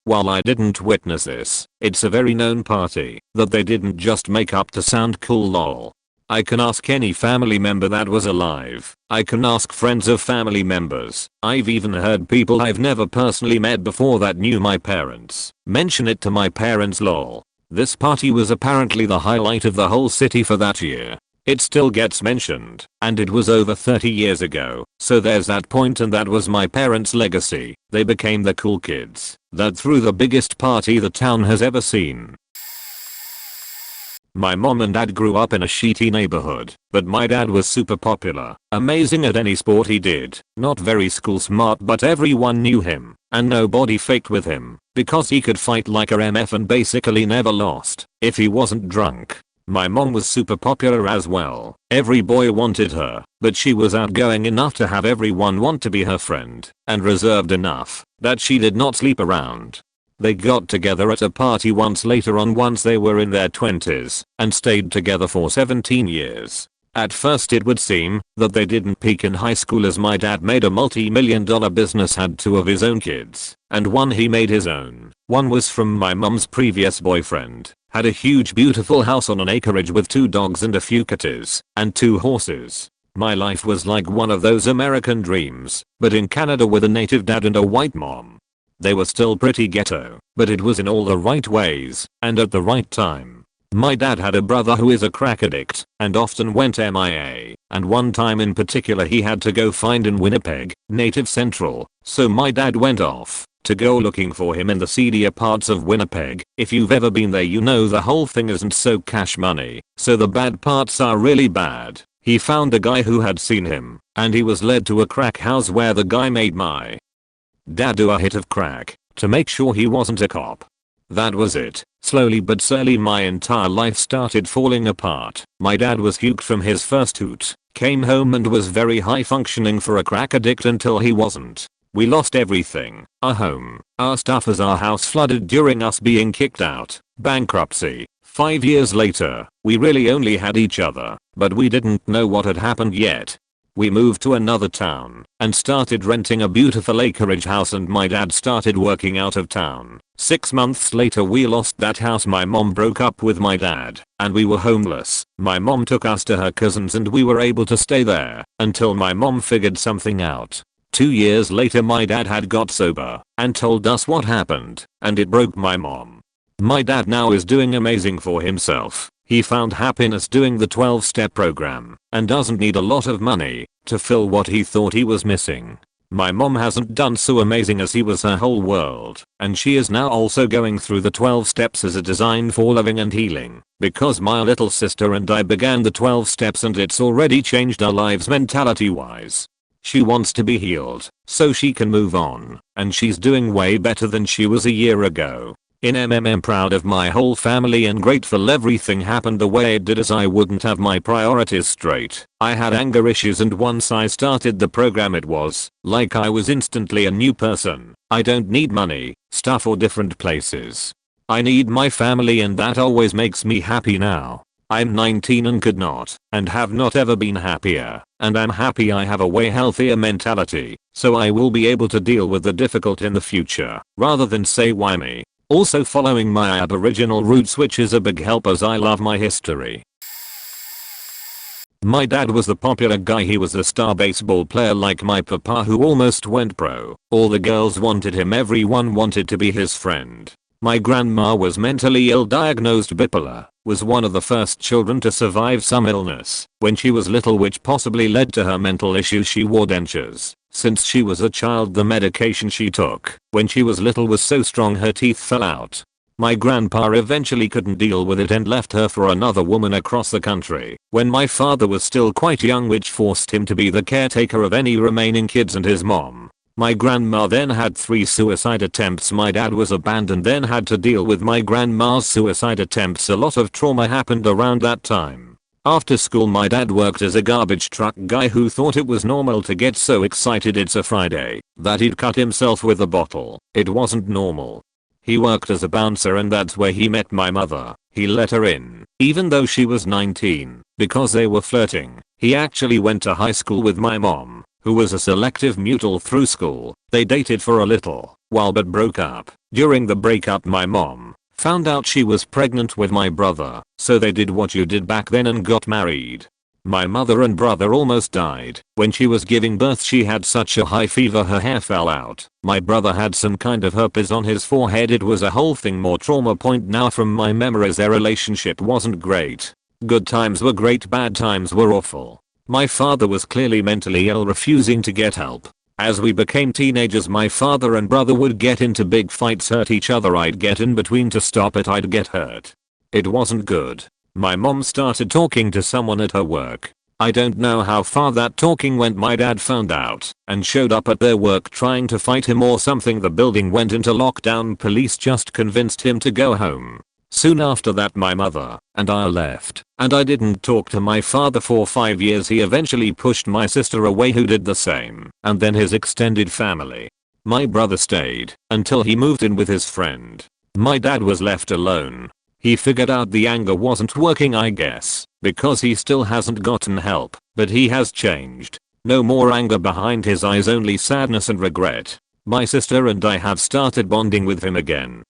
While I didn't witness this, it's a very known party that they didn't just make up to sound cool. Lol. I can ask any family member that was alive. I can ask friends of family members. I've even heard people I've never personally met before that knew my parents mention it to my parents. Lol. This party was apparently the highlight of the whole city for that year. It still gets mentioned, and it was over 30 years ago, so there's that point, and that was my parents' legacy. They became the cool kids that threw the biggest party the town has ever seen. My mom and dad grew up in a shitty neighborhood, but my dad was super popular, amazing at any sport he did, not very school smart, but everyone knew him, and nobody faked with him, because he could fight like a MF and basically never lost if he wasn't drunk. My mom was super popular as well. Every boy wanted her, but she was outgoing enough to have everyone want to be her friend, and reserved enough that she did not sleep around. They got together at a party once later on once they were in their 20s and stayed together for 17 years. At first it would seem that they didn't peak in high school as my dad made a multi-million-dollar business, had 2 of his own kids, and 1 he made his own. 1 was from my mum's previous boyfriend, had a huge beautiful house on an acreage with 2 dogs and a few kitties, and 2 horses. My life was like one of those American dreams, but in Canada with a native dad and a white mom. They were still pretty ghetto, but it was in all the right ways, and at the right time. My dad had a brother who is a crack addict and often went MIA, and one time in particular he had to go find in Winnipeg, Native Central, so my dad went off to go looking for him in the seedier parts of Winnipeg. If you've ever been there you know the whole thing isn't so cash money, so the bad parts are really bad. He found a guy who had seen him, and he was led to a crack house where the guy made my dad do a hit of crack to make sure he wasn't a cop. That was it. Slowly but surely my entire life started falling apart. My dad was hooked from his first hoot, came home and was very high functioning for a crack addict until he wasn't. We lost everything, our home, our stuff as our house flooded during us being kicked out, bankruptcy. 5 years later, we really only had each other, but we didn't know what had happened yet. We moved to another town and started renting a beautiful acreage house, and my dad started working out of town. 6 months later we lost that house. My mom broke up with my dad and we were homeless. My mom took us to her cousins and we were able to stay there until my mom figured something out. 2 years later my dad had got sober and told us what happened, and it broke my mom. My dad now is doing amazing for himself. He found happiness doing the 12-step program and doesn't need a lot of money to fill what he thought he was missing. My mom hasn't done so amazing as he was her whole world, and she is now also going through the 12 steps as a design for loving and healing, because my little sister and I began the 12 steps and it's already changed our lives mentality wise. She wants to be healed so she can move on, and she's doing way better than she was a year ago. I'm proud of my whole family and grateful everything happened the way it did, as I wouldn't have my priorities straight. I had anger issues, and once I started the program it was like I was instantly a new person. I don't need money, stuff or different places. I need my family, and that always makes me happy now. I'm 19 and could not and have not ever been happier, and I'm happy I have a way healthier mentality, so I will be able to deal with the difficult in the future rather than say why me. Also following my Aboriginal roots, which is a big help as I love my history. My dad was the popular guy. He was a star baseball player like my papa who almost went pro. All the girls wanted him, everyone wanted to be his friend. My grandma was mentally ill, diagnosed bipolar, was one of the first children to survive some illness when she was little, which possibly led to her mental issues. She wore dentures. Since she was a child, the medication she took when she was little was so strong her teeth fell out. My grandpa eventually couldn't deal with it and left her for another woman across the country when my father was still quite young, which forced him to be the caretaker of any remaining kids and his mom. My grandma then had 3 suicide attempts. My dad was abandoned, then had to deal with my grandma's suicide attempts. A lot of trauma happened around that time. After school my dad worked as a garbage truck guy who thought it was normal to get so excited it's a Friday that he'd cut himself with a bottle. It wasn't normal. He worked as a bouncer, and that's where he met my mother. He let her in, even though she was 19, because they were flirting. He actually went to high school with my mom, who was a selective mutual through school. They dated for a little while but broke up. During the breakup my mom found out she was pregnant with my brother, so they did what you did back then and got married. My mother and brother almost died. When she was giving birth she had such a high fever her hair fell out. My brother had some kind of herpes on his forehead. It was a whole thing. More trauma point now from my memories. Their relationship wasn't great. Good times were great, bad times were awful. My father was clearly mentally ill, refusing to get help. As we became teenagers my father and brother would get into big fights, hurt each other. I'd get in between to stop it. I'd get hurt. It wasn't good. My mom started talking to someone at her work. I don't know how far that talking went. My dad found out and showed up at their work trying to fight him or something. The building went into lockdown. Police just convinced him to go home. Soon after that my mother and I left, and I didn't talk to my father for 5 years. He eventually pushed my sister away, who did the same, and then his extended family. My brother stayed until he moved in with his friend. My dad was left alone. He figured out the anger wasn't working, I guess, because he still hasn't gotten help, but he has changed. No more anger behind his eyes, only sadness and regret. My sister and I have started bonding with him again.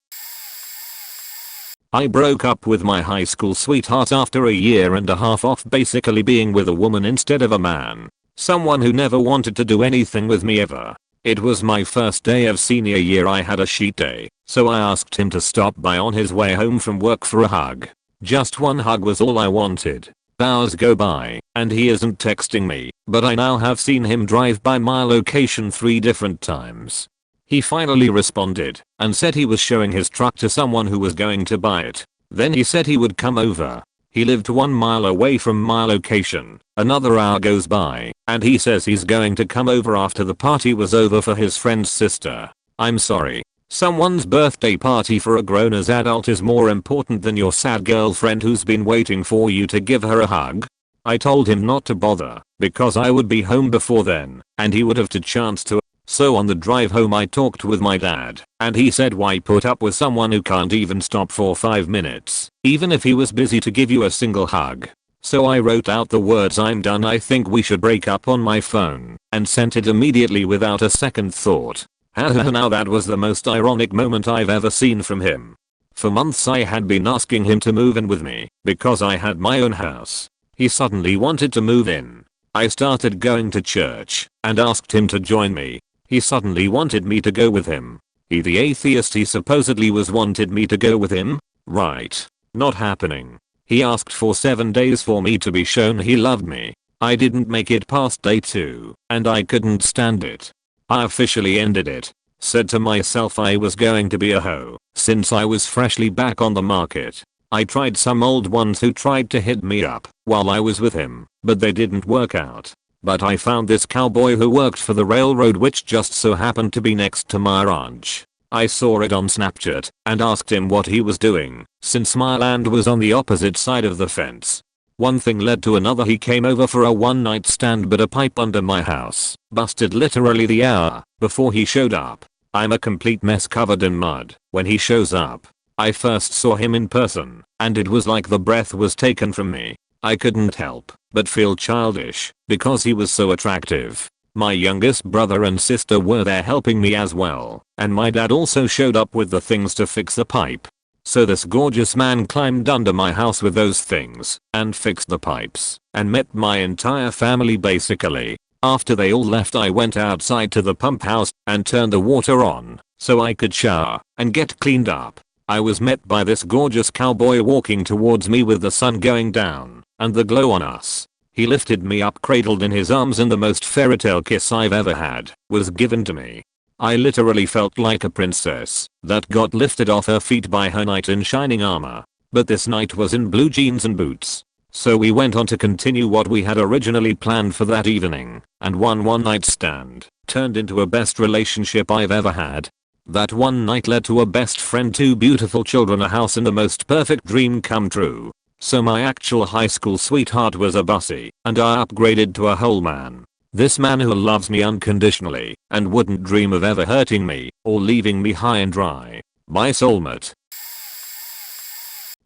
I broke up with my high school sweetheart after a year and a half off basically being with a woman instead of a man. Someone who never wanted to do anything with me ever. It was my first day of senior year. I had a sheet day, so I asked him to stop by on his way home from work for a hug. Just one hug was all I wanted. Hours go by, and he isn't texting me, but I now have seen him drive by my location 3 different times. He finally responded and said he was showing his truck to someone who was going to buy it. Then he said he would come over. He lived 1 mile away from my location. Another hour goes by, and he says he's going to come over after the party was over for his friend's sister. I'm sorry. Someone's birthday party for a grown-ass adult is more important than your sad girlfriend who's been waiting for you to give her a hug. I told him not to bother, because I would be home before then, and he would have the chance to. So on the drive home I talked with my dad, and he said why put up with someone who can't even stop for 5 minutes, even if he was busy to give you a single hug. So I wrote out the words "I'm done, I think we should break up" on my phone, and sent it immediately without a second thought. Now that was the most ironic moment I've ever seen from him. For months I had been asking him to move in with me, because I had my own house. He suddenly wanted to move in. I started going to church, and asked him to join me. He suddenly wanted me to go with him. He, the atheist he supposedly was, wanted me to go with him? Right. Not happening. He asked for 7 days for me to be shown he loved me. I didn't make it past day 2, and I couldn't stand it. I officially ended it. Said to myself I was going to be a hoe, since I was freshly back on the market. I tried some old ones who tried to hit me up while I was with him, but they didn't work out. But I found this cowboy who worked for the railroad, which just so happened to be next to my ranch. I saw it on Snapchat and asked him what he was doing, since my land was on the opposite side of the fence. One thing led to another. He came over for a one-night stand, but a pipe under my house busted literally the hour before he showed up. I'm a complete mess covered in mud when he shows up. I first saw him in person, and it was like the breath was taken from me. I couldn't help but feel childish because he was so attractive. My youngest brother and sister were there helping me as well, and my dad also showed up with the things to fix the pipe. So this gorgeous man climbed under my house with those things and fixed the pipes and met my entire family basically. After they all left, I went outside to the pump house and turned the water on so I could shower and get cleaned up. I was met by this gorgeous cowboy walking towards me with the sun going down and the glow on us. He lifted me up, cradled in his arms, and the most fairy tale kiss I've ever had was given to me. I literally felt like a princess that got lifted off her feet by her knight in shining armor. But this knight was in blue jeans and boots. So we went on to continue what we had originally planned for that evening, and one night stand turned into a best relationship I've ever had. That one night led to a best friend, 2 beautiful children, a house, and the most perfect dream come true. So my actual high school sweetheart was a bussy, and I upgraded to a whole man. This man who loves me unconditionally and wouldn't dream of ever hurting me or leaving me high and dry. My soulmate.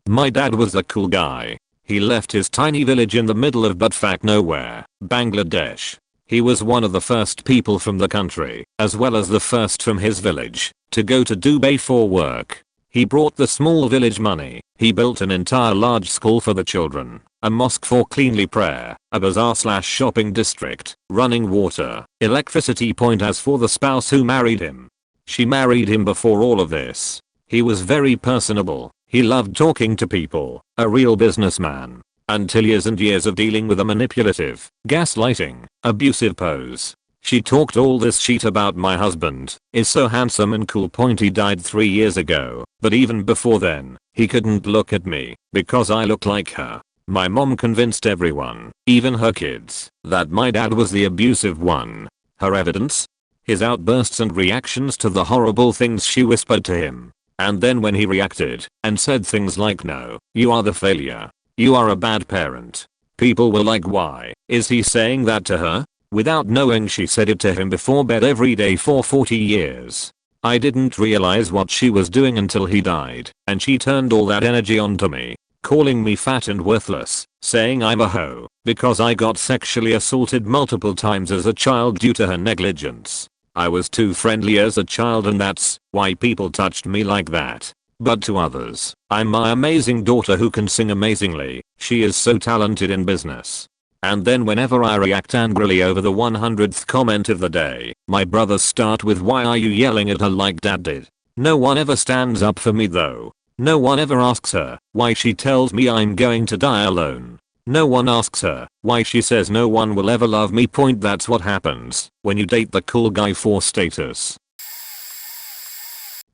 My dad was a cool guy. He left his tiny village in the middle of buttfuck nowhere, Bangladesh. He was one of the first people from the country, as well as the first from his village, to go to Dubai for work. He brought the small village money. He built an entire large school for the children, a mosque for cleanly prayer, a bazaar/shopping district, running water, electricity point as for the spouse who married him. She married him before all of this. He was very personable. He loved talking to people, a real businessman. Until years and years of dealing with a manipulative, gaslighting, abusive pose. She talked all this shit about my husband, is so handsome and cool. He died 3 years ago, but even before then, he couldn't look at me because I look like her. My mom convinced everyone, even her kids, that my dad was the abusive one. Her evidence? His outbursts and reactions to the horrible things she whispered to him. And then when he reacted and said things like, "No, you are the failure. You are a bad parent." People were like, why is he saying that to her? Without knowing, she said it to him before bed every day for 40 years. I didn't realize what she was doing until he died, and she turned all that energy onto me, calling me fat and worthless, saying I'm a hoe because I got sexually assaulted multiple times as a child due to her negligence. I was too friendly as a child and that's why people touched me like that. But to others, I'm my amazing daughter who can sing amazingly. She is so talented in business. And then whenever I react angrily over the 100th comment of the day, my brothers start with why are you yelling at her like dad did. No one ever stands up for me though. No one ever asks her why she tells me I'm going to die alone. No one asks her why she says no one will ever love me. That's what happens when you date the cool guy for status.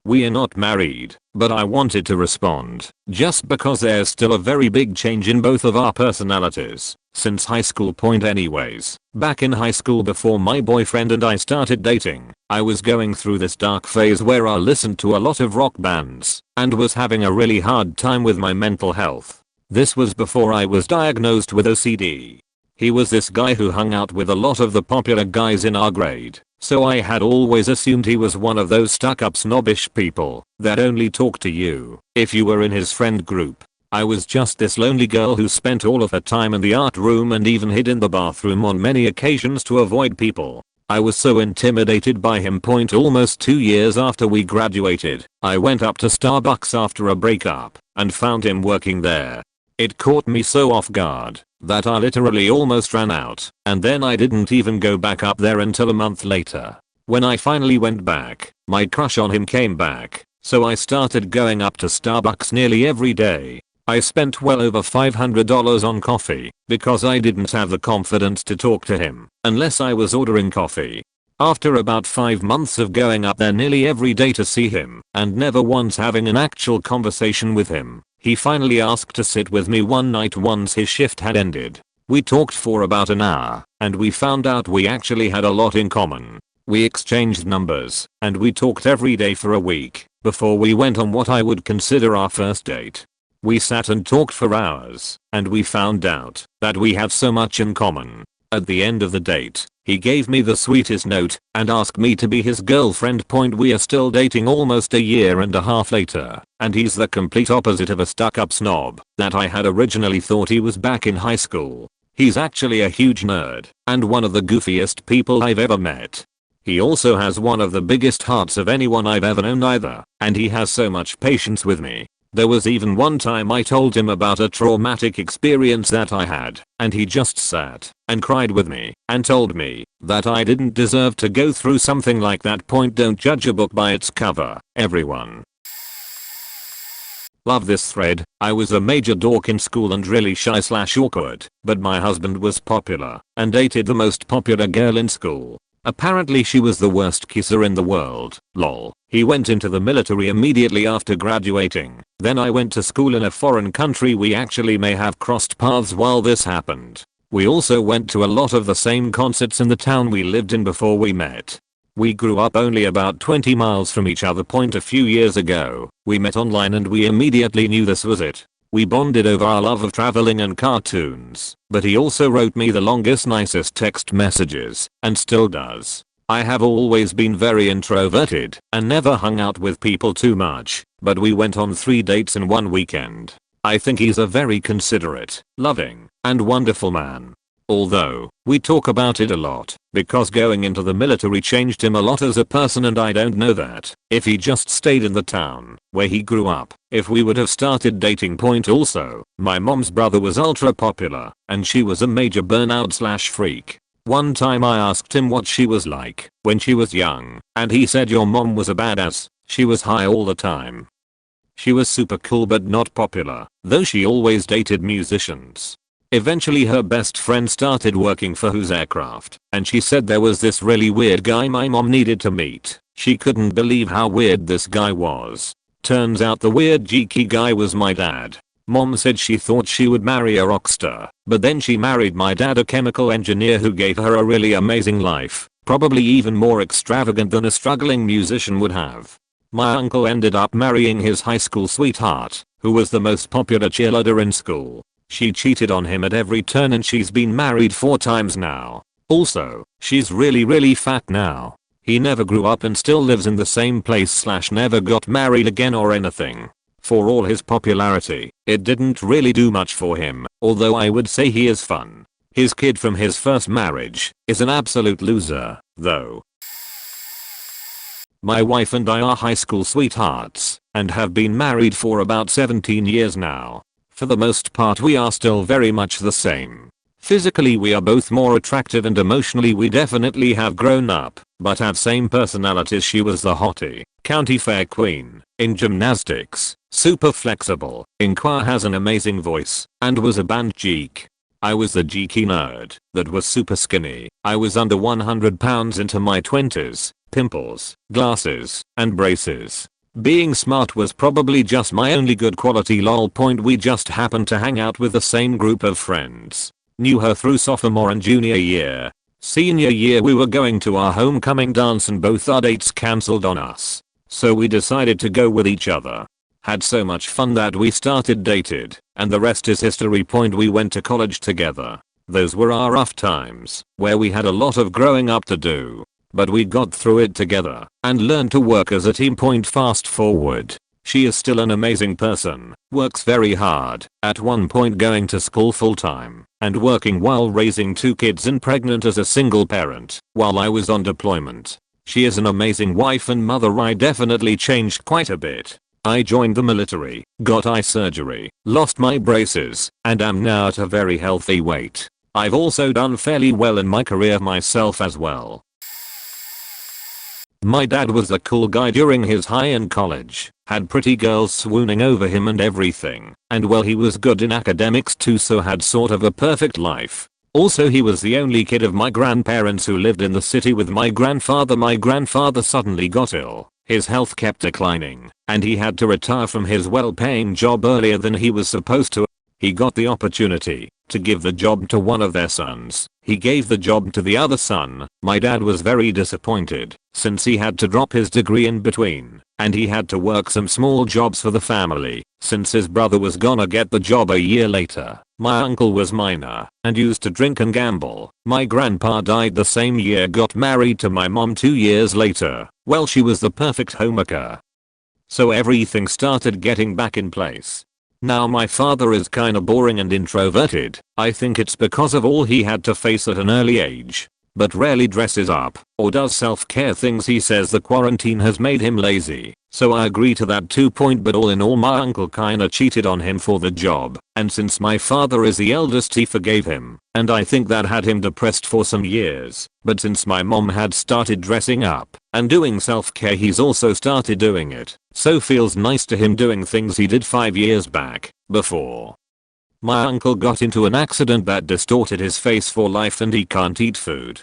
We are not married, but I wanted to respond just because there's still a very big change in both of our personalities since high school. Anyways, back in high school before my boyfriend and I started dating, I was going through this dark phase where I listened to a lot of rock bands and was having a really hard time with my mental health. This was before I was diagnosed with OCD. He was this guy who hung out with a lot of the popular guys in our grade. So I had always assumed he was one of those stuck-up snobbish people that only talk to you if you were in his friend group. I was just this lonely girl who spent all of her time in the art room and even hid in the bathroom on many occasions to avoid people. I was so intimidated by him. Almost 2 years after we graduated, I went up to Starbucks after a breakup and found him working there. It caught me so off guard that I literally almost ran out, and then I didn't even go back up there until a month later. When I finally went back, my crush on him came back, so I started going up to Starbucks nearly every day. I spent well over $500 on coffee because I didn't have the confidence to talk to him unless I was ordering coffee. After about 5 months of going up there nearly every day to see him and never once having an actual conversation with him, he finally asked to sit with me one night once his shift had ended. We talked for about an hour, and we found out we actually had a lot in common. We exchanged numbers, and we talked every day for a week, before we went on what I would consider our first date. We sat and talked for hours, and we found out that we have so much in common. At the end of the date, he gave me the sweetest note and asked me to be his girlfriend. We are still dating almost a year and a half later, and he's the complete opposite of a stuck-up snob that I had originally thought he was back in high school. He's actually a huge nerd and one of the goofiest people I've ever met. He also has one of the biggest hearts of anyone I've ever known either, and he has so much patience with me. There was even one time I told him about a traumatic experience that I had, and he just sat and cried with me and told me that I didn't deserve to go through something like that. Don't judge a book by its cover, everyone. Love this thread. I was a major dork in school and really shy/awkward, but my husband was popular and dated the most popular girl in school. Apparently she was the worst kisser in the world, lol. He went into the military immediately after graduating. Then I went to school in a foreign country. We actually may have crossed paths while this happened. We also went to a lot of the same concerts in the town we lived in before we met. We grew up only about 20 miles from each other. A few years ago, we met online and we immediately knew this was it. We bonded over our love of traveling and cartoons, but he also wrote me the longest nicest text messages, and still does. I have always been very introverted and never hung out with people too much, but we went on 3 dates in one weekend. I think he's a very considerate, loving, and wonderful man. Although, we talk about it a lot, because going into the military changed him a lot as a person, and I don't know that if he just stayed in the town where he grew up, if we would have started dating. Also, my mom's brother was ultra popular, and she was a major burnout/freak. One time I asked him what she was like when she was young, and he said your mom was a badass, she was high all the time. She was super cool but not popular, though she always dated musicians. Eventually her best friend started working for Who's Aircraft, and she said there was this really weird guy my mom needed to meet. She couldn't believe how weird this guy was. Turns out the weird geeky guy was my dad. Mom said she thought she would marry a rock star, but then she married my dad, a chemical engineer who gave her a really amazing life, probably even more extravagant than a struggling musician would have. My uncle ended up marrying his high school sweetheart, who was the most popular cheerleader in school. She cheated on him at every turn and she's been married 4 times now. Also, she's really fat now. He never grew up and still lives in the same place / never got married again or anything. For all his popularity, it didn't really do much for him, although I would say he is fun. His kid from his first marriage is an absolute loser, though. My wife and I are high school sweethearts and have been married for about 17 years now. For the most part we are still very much the same. Physically we are both more attractive and emotionally we definitely have grown up, but have same personalities. She was the hottie, county fair queen, in gymnastics, super flexible, in choir, has an amazing voice, and was a band geek. I was the geeky nerd that was super skinny. I was under 100 pounds into my 20s, pimples, glasses, and braces. Being smart was probably just my only good quality. Lol. We just happened to hang out with the same group of friends. Knew her through sophomore and junior year. Senior year we were going to our homecoming dance and both our dates cancelled on us. So we decided to go with each other. Had so much fun that we started dated, and the rest is history. We went to college together. Those were our rough times, where we had a lot of growing up to do. But we got through it together, and learned to work as a team. Fast forward. She is still an amazing person, works very hard, at one point going to school full time, and working while raising 2 kids and pregnant as a single parent, while I was on deployment. She is an amazing wife and mother. I definitely changed quite a bit. I joined the military, got eye surgery, lost my braces, and am now at a very healthy weight. I've also done fairly well in my career myself as well. My dad was a cool guy during his high and college, had pretty girls swooning over him and everything, and well he was good in academics too, so had sort of a perfect life. Also he was the only kid of my grandparents who lived in the city with my grandfather. My grandfather suddenly got ill, his health kept declining, and he had to retire from his well-paying job earlier than he was supposed to. He got the opportunity to give the job to one of their sons. He gave the job to the other son. My dad was very disappointed, since he had to drop his degree in between, and he had to work some small jobs for the family, since his brother was gonna get the job a year later. My uncle was minor, and used to drink and gamble. My grandpa died the same year, got married to my mom 2 years later. Well, she was the perfect homemaker. So everything started getting back in place. Now my father is kinda boring and introverted. I think it's because of all he had to face at an early age. But rarely dresses up or does self-care things. He says the quarantine has made him lazy. So I agree to that too. But all in all my uncle kinda cheated on him for the job. And since my father is the eldest he forgave him. And I think that had him depressed for some years. But since my mom had started dressing up and doing self-care he's also started doing it. So feels nice to him doing things he did 5 years back, before. My uncle got into an accident that distorted his face for life and he can't eat food.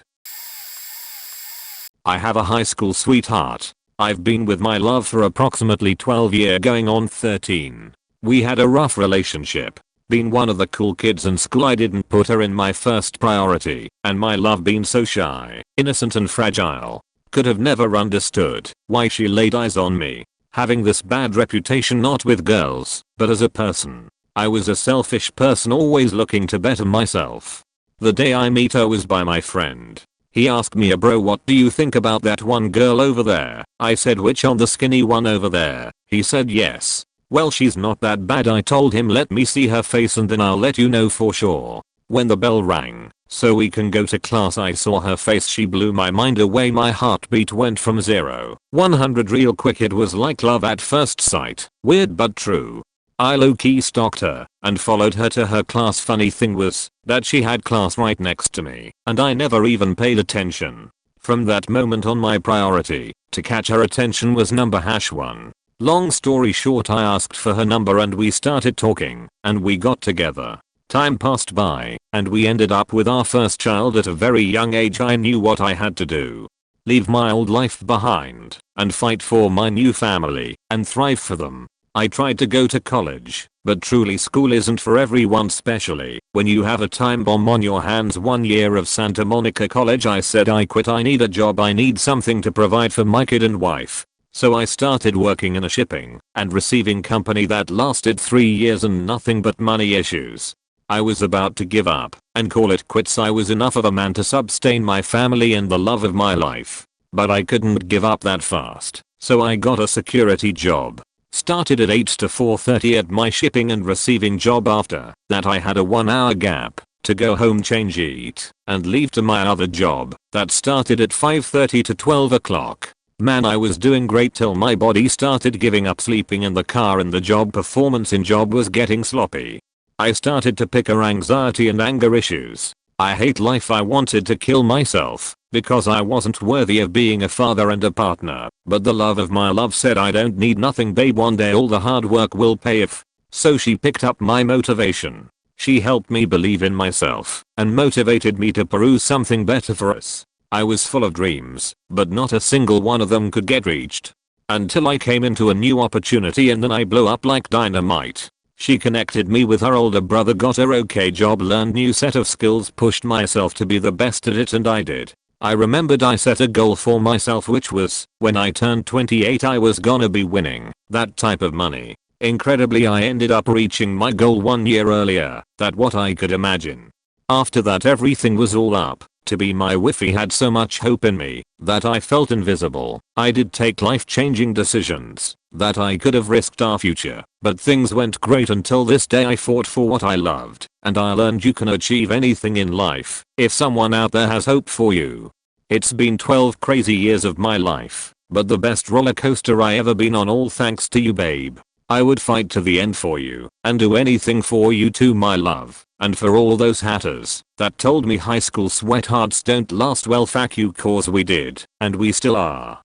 I have a high school sweetheart. I've been with my love for approximately 12 years going on 13. We had a rough relationship. Being one of the cool kids in school I didn't put her in my first priority, and my love being so shy, innocent and fragile. Could have never understood why she laid eyes on me. Having this bad reputation not with girls, but as a person. I was a selfish person always looking to better myself. The day I meet her was by my friend. He asked me, bro, what do you think about that one girl over there? I said, which one, the skinny one over there? He said yes. Well, she's not that bad. I told him, let me see her face and then I'll let you know for sure. When the bell rang, so we can go to class, I saw her face. She blew my mind away. My heartbeat went from 0-100 real quick. It was like love at first sight. Weird but true. I low-key stalked her and followed her to her class. Funny thing was that she had class right next to me and I never even paid attention. From that moment on my priority to catch her attention was number #1. Long story short, I asked for her number and we started talking and we got together. Time passed by and we ended up with our first child at a very young age. I knew what I had to do. Leave my old life behind and fight for my new family and thrive for them. I tried to go to college, but truly school isn't for everyone, especially when you have a time bomb on your hands. 1 year of Santa Monica College, I said I quit. I need a job. I need something to provide for my kid and wife. So I started working in a shipping and receiving company that lasted 3 years and nothing but money issues. I was about to give up and call it quits. I was enough of a man to sustain my family and the love of my life. But I couldn't give up that fast, so I got a security job. Started at 8 to 4:30 at my shipping and receiving job. After that I had a 1-hour gap to go home, change, eat, and leave to my other job that started at 5:30 to 12 o'clock. Man, I was doing great till my body started giving up. Sleeping in the car and the job performance in job was getting sloppy. I started to pick up anxiety and anger issues. I hate life. I wanted to kill myself because I wasn't worthy of being a father and a partner. But the love of my love said, I don't need nothing, babe. One day all the hard work will pay off. So she picked up my motivation. She helped me believe in myself and motivated me to pursue something better for us. I was full of dreams, but not a single one of them could get reached. Until I came into a new opportunity and then I blew up like dynamite. She connected me with her older brother, got her okay job, learned new set of skills, pushed myself to be the best at it, and I did. I remembered I set a goal for myself, which was, when I turned 28 I was gonna be winning that type of money. Incredibly, I ended up reaching my goal 1 year earlier than what I could imagine. After that everything was all up to be. My wifey had so much hope in me that I felt invisible. I did take life-changing decisions that I could have risked our future, but things went great until this day. I fought for what I loved, and I learned you can achieve anything in life if someone out there has hope for you. It's been 12 crazy years of my life, but the best roller coaster I ever been on, all thanks to you, babe. I would fight to the end for you and do anything for you too, my love. And for all those haters that told me high school sweethearts don't last, well, fuck you, cause we did, and we still are.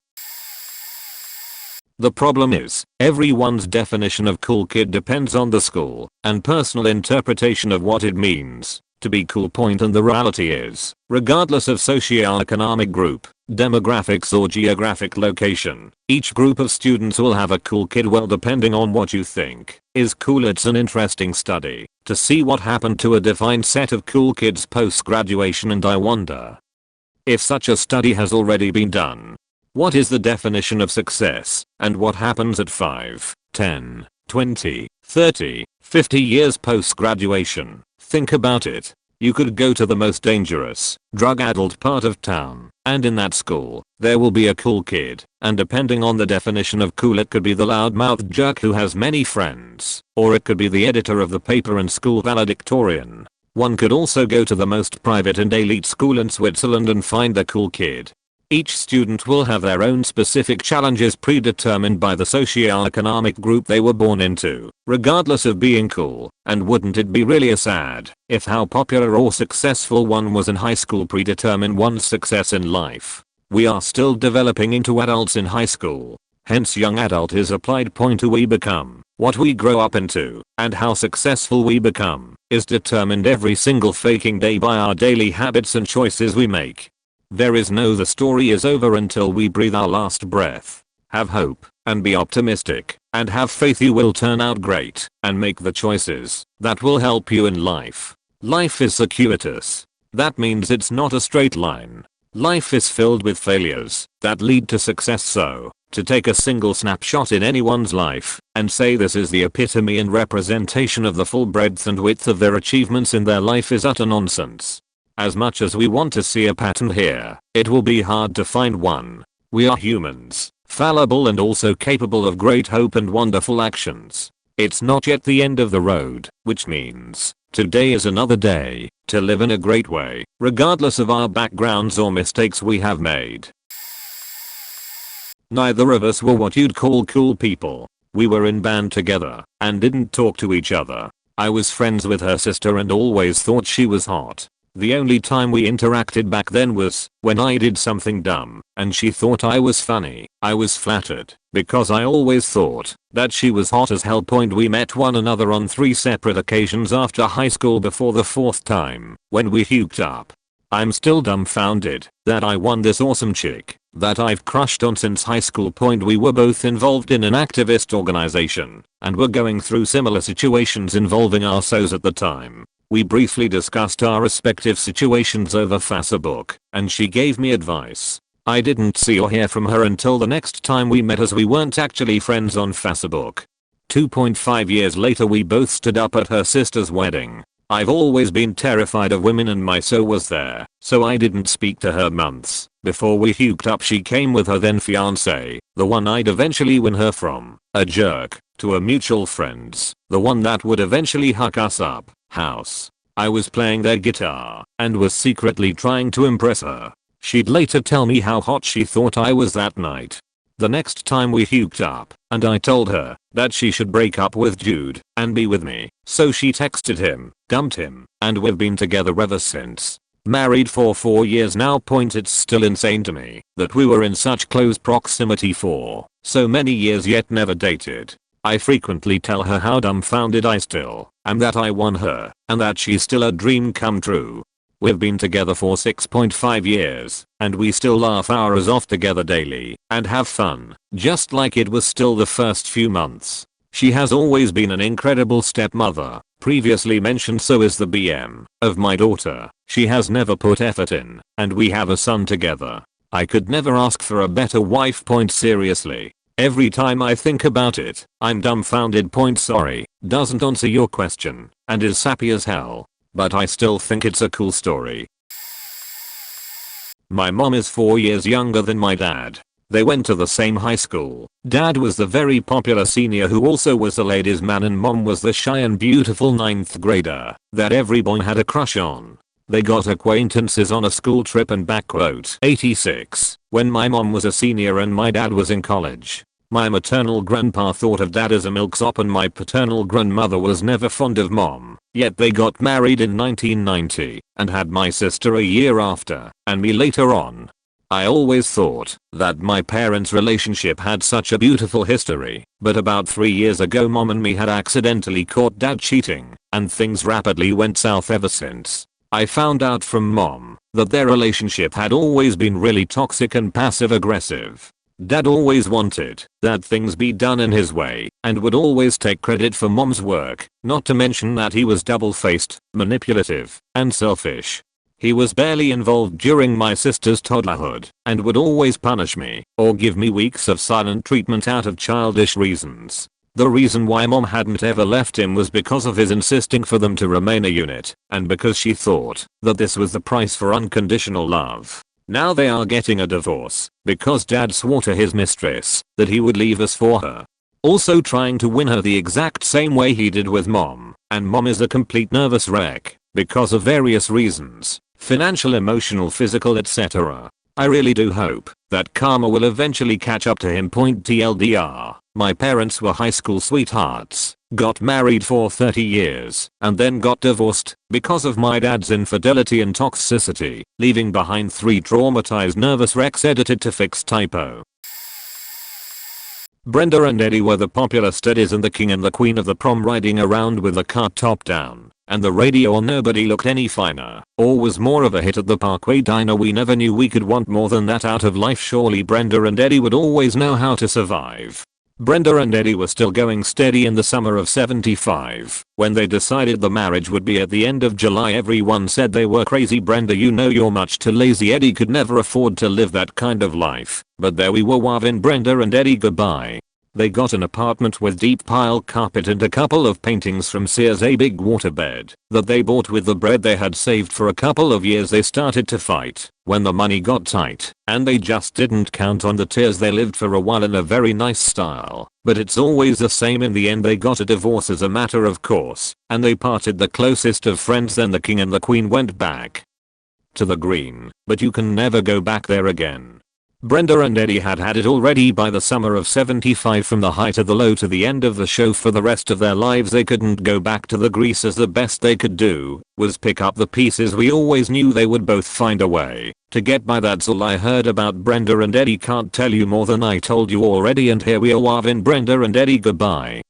The problem is, everyone's definition of cool kid depends on the school and personal interpretation of what it means to be cool. Point, and the reality is, regardless of socioeconomic group, demographics or geographic location, each group of students will have a cool kid. Well, depending on what you think is cool, it's an interesting study to see what happened to a defined set of cool kids post-graduation, and I wonder if such a study has already been done. What is the definition of success, and what happens at 5, 10, 20, 30, 50 years post-graduation? Think about it. You could go to the most dangerous, drug-addled part of town, and in that school, there will be a cool kid, and depending on the definition of cool, it could be the loudmouthed jerk who has many friends, or it could be the editor of the paper and school valedictorian. One could also go to the most private and elite school in Switzerland and find the cool kid. Each student will have their own specific challenges predetermined by the socioeconomic group they were born into, regardless of being cool. And wouldn't it be really sad if how popular or successful one was in high school predetermined one's success in life? We are still developing into adults in high school. Hence, young adult is applied point to we become what we grow up into, and how successful we become is determined every single faking day by our daily habits and choices we make. There is no the story is over until we breathe our last breath. Have hope, and be optimistic, and have faith you will turn out great, and make the choices that will help you in life. Life is circuitous. That means it's not a straight line. Life is filled with failures that lead to success, so to take a single snapshot in anyone's life and say this is the epitome and representation of the full breadth and width of their achievements in their life is utter nonsense. As much as we want to see a pattern here, it will be hard to find one. We are humans, fallible and also capable of great hope and wonderful actions. It's not yet the end of the road, which means today is another day to live in a great way, regardless of our backgrounds or mistakes we have made. Neither of us were what you'd call cool people. We were in band together and didn't talk to each other. I was friends with her sister and always thought she was hot. The only time we interacted back then was when I did something dumb and she thought I was funny. I was flattered because I always thought that she was hot as hell. We met one another on 3 separate occasions after high school before the 4th time when we hooked up. I'm still dumbfounded that I won this awesome chick that I've crushed on since high school. We were both involved in an activist organization and were going through similar situations involving ourselves at the time. We briefly discussed our respective situations over Facebook, and she gave me advice. I didn't see or hear from her until the next time we met, as we weren't actually friends on Facebook. 2.5 years later we both stood up at her sister's wedding. I've always been terrified of women and my so was there, so I didn't speak to her months. Before we hooked up she came with her then fiance, the one I'd eventually win her from, a jerk, to a mutual friend's, the one that would eventually hook us up, house. I was playing their guitar and was secretly trying to impress her. She'd later tell me how hot she thought I was that night. The next time we hooked up, and I told her that she should break up with Jude and be with me, so she texted him, dumped him, and we've been together ever since. Married for 4 years now. It's still insane to me that we were in such close proximity for so many years yet never dated. I frequently tell her how dumbfounded I still am that I won her and that she's still a dream come true. We've been together for 6.5 years, and we still laugh hours off together daily and have fun, just like it was still the first few months. She has always been an incredible stepmother, previously mentioned, so is the BM of my daughter. She has never put effort in, and we have a son together. I could never ask for a better wife. Seriously. Every time I think about it, I'm dumbfounded. Sorry, doesn't answer your question, and is sappy as hell. But I still think it's a cool story. My mom is 4 years younger than my dad. They went to the same high school. Dad was the very popular senior who also was a ladies' man, and mom was the shy and beautiful 9th grader that every boy had a crush on. They got acquaintances on a school trip and '86 when my mom was a senior and my dad was in college. My maternal grandpa thought of dad as a milksop and my paternal grandmother was never fond of mom, yet they got married in 1990 and had my sister a year after and me later on. I always thought that my parents' relationship had such a beautiful history, but about 3 years ago mom and me had accidentally caught dad cheating and things rapidly went south ever since. I found out from mom that their relationship had always been really toxic and passive aggressive. Dad always wanted that things be done in his way and would always take credit for mom's work, not to mention that he was double-faced, manipulative, and selfish. He was barely involved during my sister's toddlerhood and would always punish me or give me weeks of silent treatment out of childish reasons. The reason why mom hadn't ever left him was because of his insisting for them to remain a unit and because she thought that this was the price for unconditional love. Now they are getting a divorce because dad swore to his mistress that he would leave us for her. Also trying to win her the exact same way he did with mom, and mom is a complete nervous wreck because of various reasons, financial, emotional, physical, etc. I really do hope that karma will eventually catch up to him. TLDR, my parents were high school sweethearts, got married for 30 years, and then got divorced because of my dad's infidelity and toxicity, leaving behind 3 traumatized nervous wrecks. Edited to fix typo. Brenda and Eddie were the popular studies and the king and the queen of the prom, riding around with the car top down and the radio on. Nobody looked any finer or was more of a hit at the Parkway Diner. We never knew we could want more than that out of life. Surely Brenda and Eddie would always know how to survive. Brenda and Eddie were still going steady in the summer of '75 when they decided the marriage would be at the end of July. Everyone said they were crazy. Brenda, you know you're much too lazy. Eddie could never afford to live that kind of life. But there we were, waving Brenda and Eddie goodbye. They got an apartment with deep pile carpet and a couple of paintings from Sears, a big waterbed that they bought with the bread they had saved for a couple of years. They started to fight when the money got tight, and they just didn't count on the tears. They lived for a while in a very nice style, but it's always the same. In the end they got a divorce as a matter of course, and they parted the closest of friends. Then the king and the queen went back to the green, but you can never go back there again. Brenda and Eddie had had it already by the summer of '75. From the high to the low to the end of the show. For the rest of their lives they couldn't go back to the grease, as the best they could do was pick up the pieces. We always knew they would both find a way to get by. That's all I heard about Brenda and Eddie. Can't tell you more than I told you already, and here we are waving Brenda and Eddie goodbye.